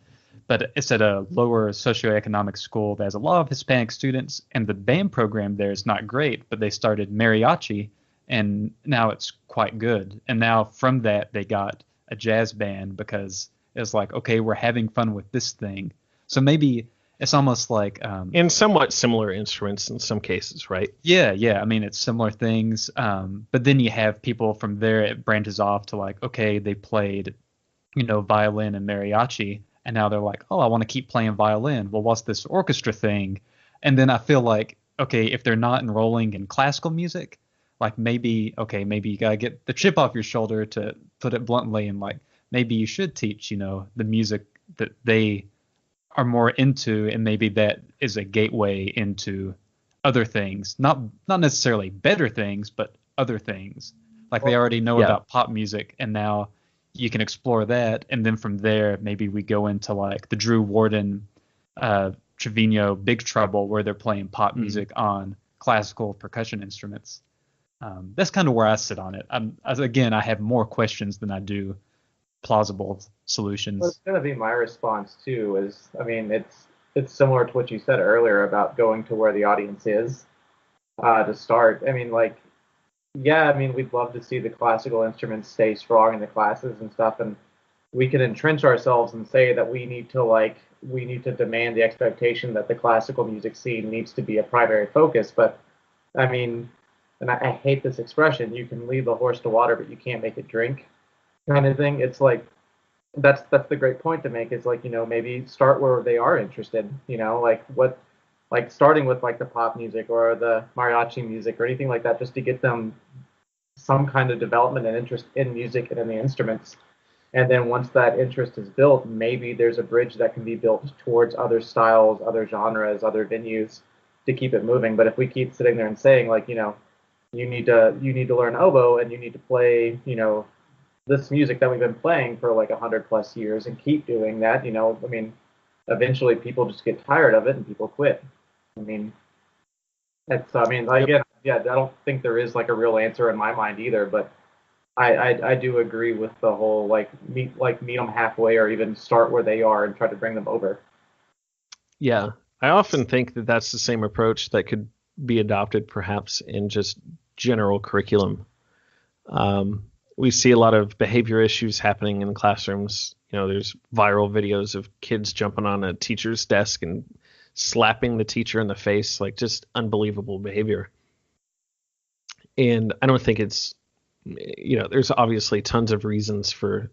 but it's at a lower socioeconomic school that has a lot of Hispanic students, and the band program there is not great, but they started mariachi, and now it's quite good. And now from that, they got a jazz band because it's like, okay, we're having fun with this thing. So maybe it's almost like and somewhat similar instruments in some cases, right? Yeah. I mean, it's similar things. But then you have people from there, it branches off to like, okay, they played, violin and mariachi, and now they're like, oh, I want to keep playing violin. Well, what's this orchestra thing? And then I feel like, okay, if they're not enrolling in classical music, like maybe you gotta get the chip off your shoulder, to put it bluntly, and like maybe you should teach, the music that they are more into, and maybe that is a gateway into other things, not necessarily better things, but other things. Like they already know Yeah. about pop music, and now you can explore that, and then from there maybe we go into like the Drew Warden, Trevino Big Trouble, where they're playing pop music on classical percussion instruments. That's kind of where I sit on it. Again, I have more questions than I do plausible solutions. Well, it's going to be my response too. I mean, it's similar to what you said earlier about going to where the audience is to start. I mean, like, yeah, I mean, we'd love to see the classical instruments stay strong in the classes and stuff, and we can entrench ourselves and say that we need to demand the expectation that the classical music scene needs to be a primary focus. But I mean, and I hate this expression, you can lead the horse to water, but you can't make it drink, kind of thing. It's like that's the great point to make. Is like, maybe start where they are interested. Like starting with like the pop music or the mariachi music or anything like that, just to get them some kind of development and interest in music and in the instruments. And then once that interest is built, maybe there's a bridge that can be built towards other styles, other genres, other venues to keep it moving. But if we keep sitting there and saying like, you need to learn oboe and you need to play, this music that we've been playing for like 100+ years and keep doing that, I mean, eventually people just get tired of it and people quit. I mean, again, yeah, I don't think there is like a real answer in my mind either, but I do agree with the whole meet them halfway or even start where they are and try to bring them over. Yeah, I often think that that's the same approach that could be adopted perhaps in just general curriculum. We see a lot of behavior issues happening in classrooms. There's viral videos of kids jumping on a teacher's desk and slapping the teacher in the face, like just unbelievable behavior. And I don't think it's, there's obviously tons of reasons for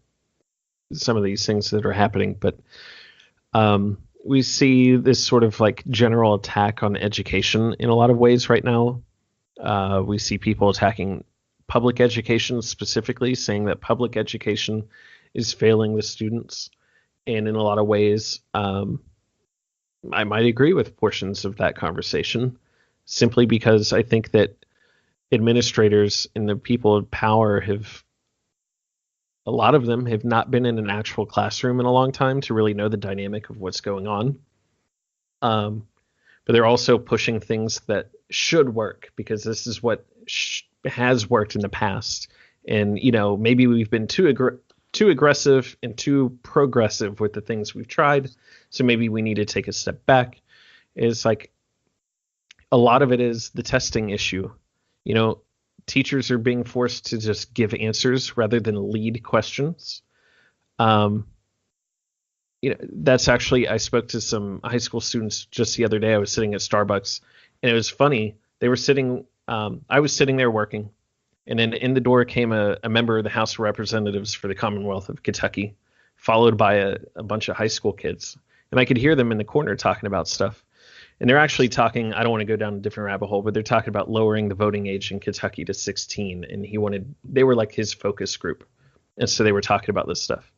some of these things that are happening, but we see this sort of like general attack on education in a lot of ways right now. We see people attacking public education specifically, saying that public education is failing the students. And in a lot of ways, I might agree with portions of that conversation, simply because I think that administrators and the people in power a lot of them have not been in an actual classroom in a long time to really know the dynamic of what's going on. But they're also pushing things that should work because this is what has worked in the past. And, maybe we've been too aggressive and too progressive with the things we've tried. So maybe we need to take a step back. It's like a lot of it is the testing issue. Teachers are being forced to just give answers rather than lead questions. That's actually, I spoke to some high school students just the other day. I was sitting at Starbucks and it was funny. They were sitting, I was sitting there working, and then in the door came a member of the House of Representatives for the Commonwealth of Kentucky, followed by a bunch of high school kids. And I could hear them in the corner talking about stuff. And they're actually talking, I don't want to go down a different rabbit hole, but they're talking about lowering the voting age in Kentucky to 16. And they were like his focus group. And so they were talking about this stuff.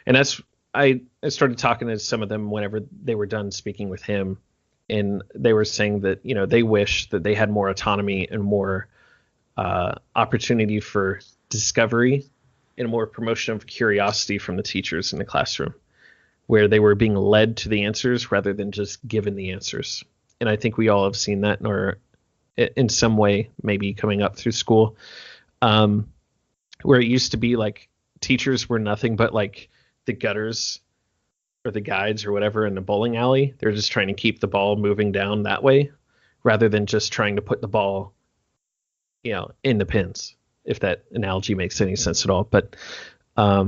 And I started talking to some of them whenever they were done speaking with him. And they were saying that, they wish that they had more autonomy and more opportunity for discovery and more promotion of curiosity from the teachers in the classroom, where they were being led to the answers rather than just given the answers. And I think we all have seen that in some way, maybe coming up through school, where it used to be like teachers were nothing but like the gutters or the guides or whatever in the bowling alley. They're just trying to keep the ball moving down that way rather than just trying to put the ball, in the pins, if that analogy makes any sense at all. But I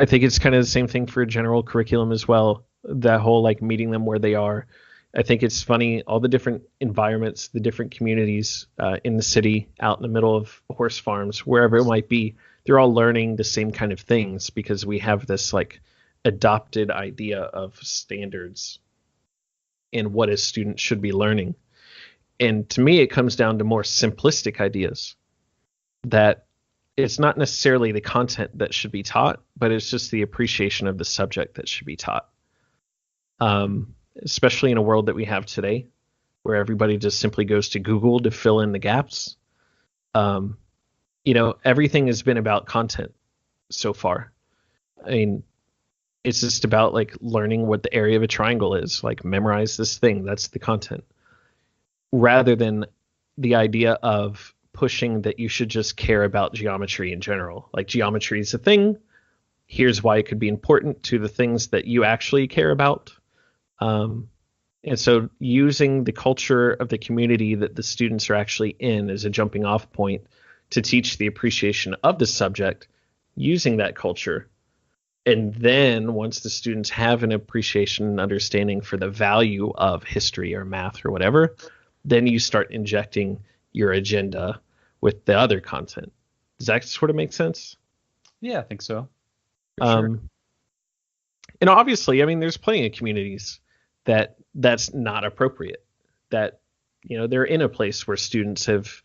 think it's kind of the same thing for a general curriculum as well. That whole like meeting them where they are. I think it's funny, all the different environments, the different communities in the city, out in the middle of horse farms, wherever it might be, they're all learning the same kind of things because we have this like adopted idea of standards and what a student should be learning. And to me, it comes down to more simplistic ideas that it's not necessarily the content that should be taught, but it's just the appreciation of the subject that should be taught. Especially in a world that we have today, where everybody just simply goes to Google to fill in the gaps. Everything has been about content so far. I mean, it's just about like learning what the area of a triangle is, like memorize this thing. That's the content, rather than the idea of pushing that you should just care about geometry in general. Like, geometry is a thing. Here's why it could be important to the things that you actually care about. And so using the culture of the community that the students are actually in as a jumping off point to teach the appreciation of the subject, using that culture. And then once the students have an appreciation and understanding for the value of history or math or whatever, then you start injecting your agenda with the other content. Does that sort of make sense? Yeah, I think so. For sure. And obviously, I mean, there's plenty of communities that's not appropriate, that, they're in a place where students have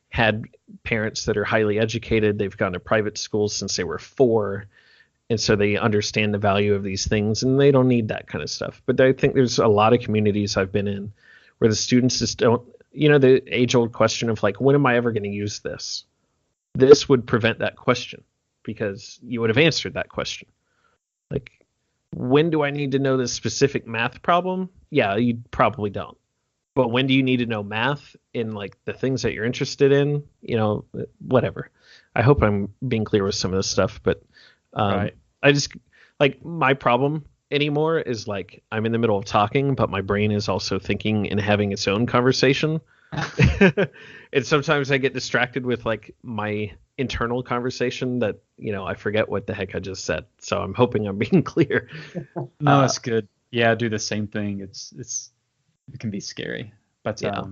had parents that are highly educated. They've gone to private schools since they were 4. And so they understand the value of these things, and they don't need that kind of stuff. But I think there's a lot of communities I've been in where the students just don't, the age-old question of like, when am I ever going to use this? This would prevent that question, because you would have answered that question. Like, when do I need to know this specific math problem? Yeah, you probably don't. But when do you need to know math in like the things that you're interested in? Whatever. I hope I'm being clear with some of this stuff, but Right. I just, like, my problem anymore is like I'm in the middle of talking, but my brain is also thinking and having its own conversation. And sometimes I get distracted with like my internal conversation that, I forget what the heck I just said. So I'm hoping I'm being clear. No, it's good. Yeah, I do the same thing. It can be scary. But Yeah.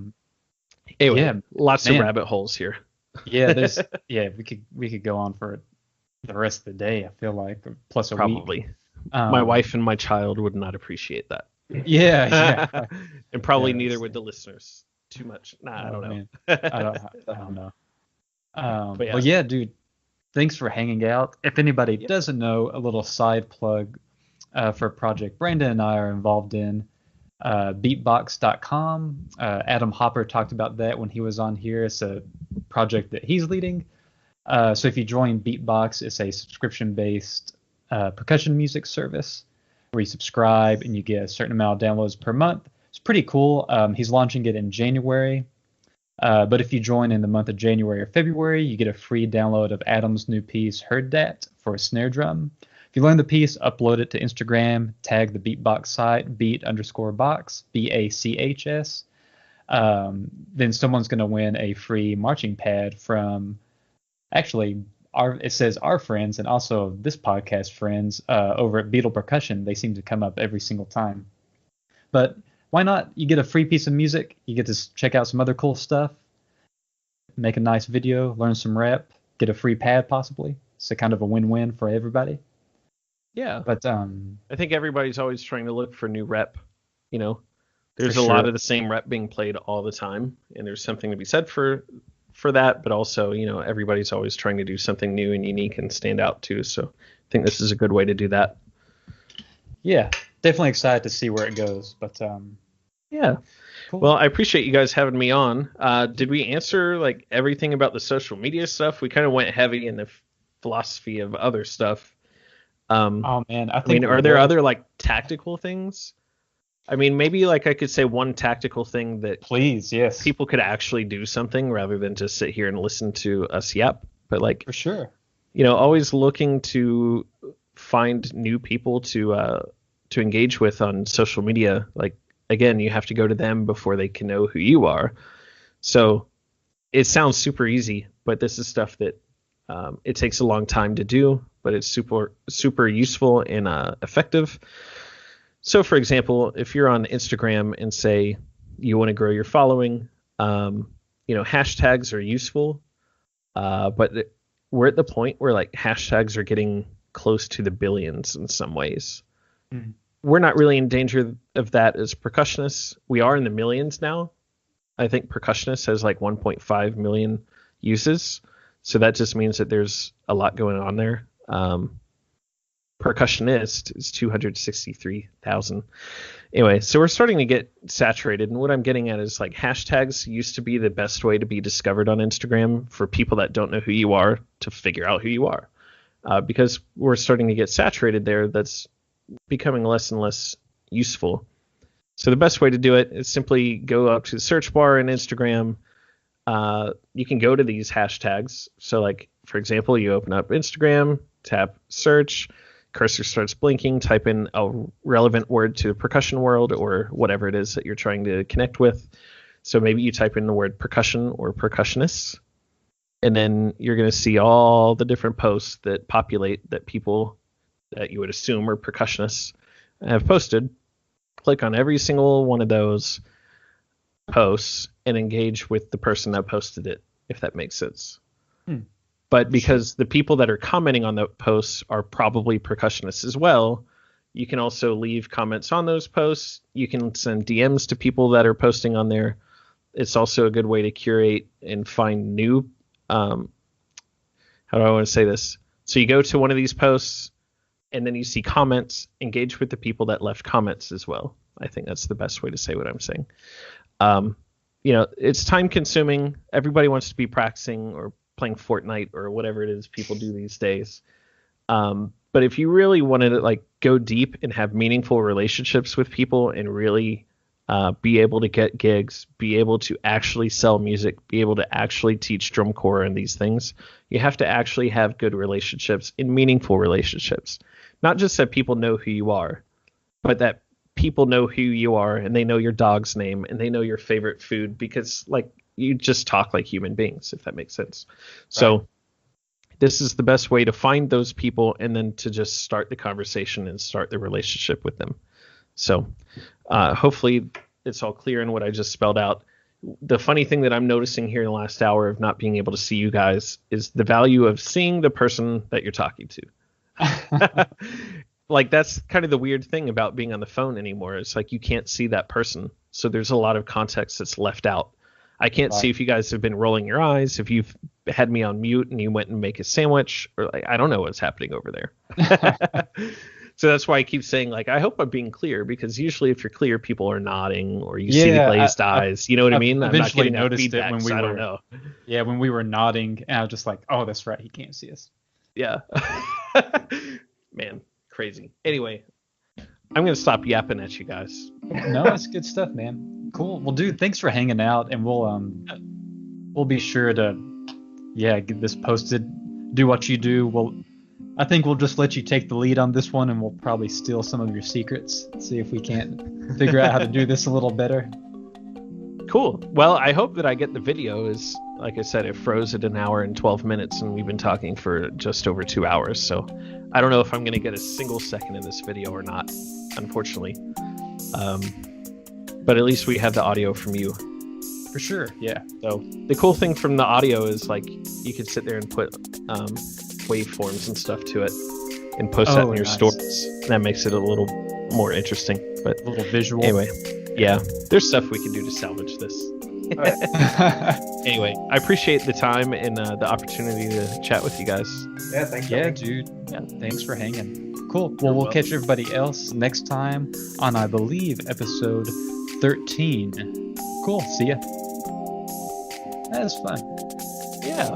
Anyway, yeah, lots man. of rabbit holes here. Yeah, we could go on for the rest of the day, I feel like, or plus a week. Probably. My wife and my child would not appreciate that. Yeah. And probably Yeah, neither it's- would the listeners. Too much. Nah, I Oh, don't know. man. I don't know. But yeah. But yeah, dude, thanks for hanging out. If anybody Yep. doesn't know, a little side plug for a project Brandon and I are involved in, beatbox.com. Adam Hopper talked about that when he was on here. It's a project that he's leading. So if you join Beatbox, it's a subscription-based percussion music service where you subscribe and you get a certain amount of downloads per month. It's pretty cool. He's launching it in January. But if you join in the month of January or February, you get a free download of Adam's new piece, Heard Dat, for a snare drum. If you learn the piece, upload it to Instagram, tag the Beatbox site, beat_box, BACHS. Then someone's going to win a free marching pad from, actually, it says our friends and also this podcast friends over at Beetle Percussion. They seem to come up every single time. But why not? You get a free piece of music. You get to check out some other cool stuff, make a nice video, learn some rep, get a free pad possibly. It's a kind of a win-win for everybody. Yeah. But I think everybody's always trying to look for new rep. There's For a lot sure. of the same rep being played all the time, and there's something to be said for that, but also, everybody's always trying to do something new and unique and stand out too. So I think this is a good way to do that. yeah, definitely excited to see where it goes. But Yeah. cool. Well, I appreciate you guys having me on. Did we answer like everything about the social media stuff? We kind of went heavy in the philosophy of other stuff. Oh man, I I think mean, we are there will. other like tactical things? I mean, maybe like I could say one tactical thing that Please, yes, people could actually do something rather than just sit here and listen to us yap. But like, for sure. always looking to find new people to engage with on social media. Like, again, you have to go to them before they can know who you are. So it sounds super easy, but this is stuff that it takes a long time to do, but it's super, super useful and effective. So, for example, if you're on Instagram and say you want to grow your following, hashtags are useful, but we're at the point where like hashtags are getting close to the billions in some ways. Mhm. We're not really in danger of that as percussionists. We are in the millions now. I think percussionist has like 1.5 million uses. So that just means that there's a lot going on there. Percussionist is 263,000. Anyway, so we're starting to get saturated, and what I'm getting at is like hashtags used to be the best way to be discovered on Instagram for people that don't know who you are to figure out who you are. Because we're starting to get saturated there, that's becoming less and less useful. So the best way to do it is simply go up to the search bar in Instagram. You can go to these hashtags. So like, for example, you open up Instagram, tap search, cursor starts blinking, type in a relevant word to the percussion world or whatever it is that you're trying to connect with. So maybe you type in the word percussion or percussionists, and then you're going to see all the different posts that populate that people that you would assume are percussionists have posted. Click on every single one of those posts and engage with the person that posted it, if that makes sense. But because the people that are commenting on the posts are probably percussionists as well, you can also leave comments on those posts. You can send DMs to people that are posting on there. It's also a good way to curate and find new, how do I want to say this? So you go to one of these posts and then you see comments, engage with the people that left comments as well. I think that's the best way to say what I'm saying. It's time consuming. Everybody wants to be practicing or playing Fortnite or whatever it is people do these days. But if you really wanted to like go deep and have meaningful relationships with people and really be able to get gigs, be able to actually sell music, be able to actually teach drum corps and these things, you have to actually have good relationships and meaningful relationships. Not just that people know who you are, but that people know who you are and they know your dog's name and they know your favorite food, because like you just talk like human beings, if that makes sense. Right. So this is the best way to find those people and then to just start the conversation and start the relationship with them. So hopefully it's all clear in what I just spelled out. The funny thing that I'm noticing here in the last hour of not being able to see you guys is the value of seeing the person that you're talking to. Like that's kind of the weird thing about being on the phone anymore. It's like you can't see that person. So there's a lot of context that's left out. I can't see if you guys have been rolling your eyes, if you've had me on mute and you went and make a sandwich, or like, I don't know what's happening over there. So that's why I keep saying, like, I hope I'm being clear, because usually if you're clear, people are nodding or you see the glazed eyes. You know what I mean? I'm not getting that feedback, when I don't know. Yeah, when we were nodding, and I was just like, oh, that's right, he can't see us. Yeah. Man, crazy. Anyway, I'm going to stop yapping at you guys. No, it's good stuff, man. Cool. Well, dude, thanks for hanging out, and we'll be sure to get this posted. Do what you do. I think we'll just let you take the lead on this one, and we'll probably steal some of your secrets. See if we can't figure out how to do this a little better. Cool. Well, I hope that I get the video. Is like I said, it froze at 1 hour and 12 minutes, and we've been talking for just over 2 hours. So I don't know if I'm going to get a single second in this video or not, unfortunately. But at least we have the audio from you. For sure, yeah. So the cool thing from the audio is like you could sit there and put waveforms and stuff to it and post that in your stories. That makes it a little more interesting. But a little visual. Anyway, yeah, there's stuff we can do to salvage this. Anyway, I appreciate the time and the opportunity to chat with you guys. Yeah, thanks. Yeah, dude. Yeah, thanks for hanging. Cool. Well, we'll catch everybody else next time on, I believe, episode 13. Cool. See ya. That was fun. Yeah.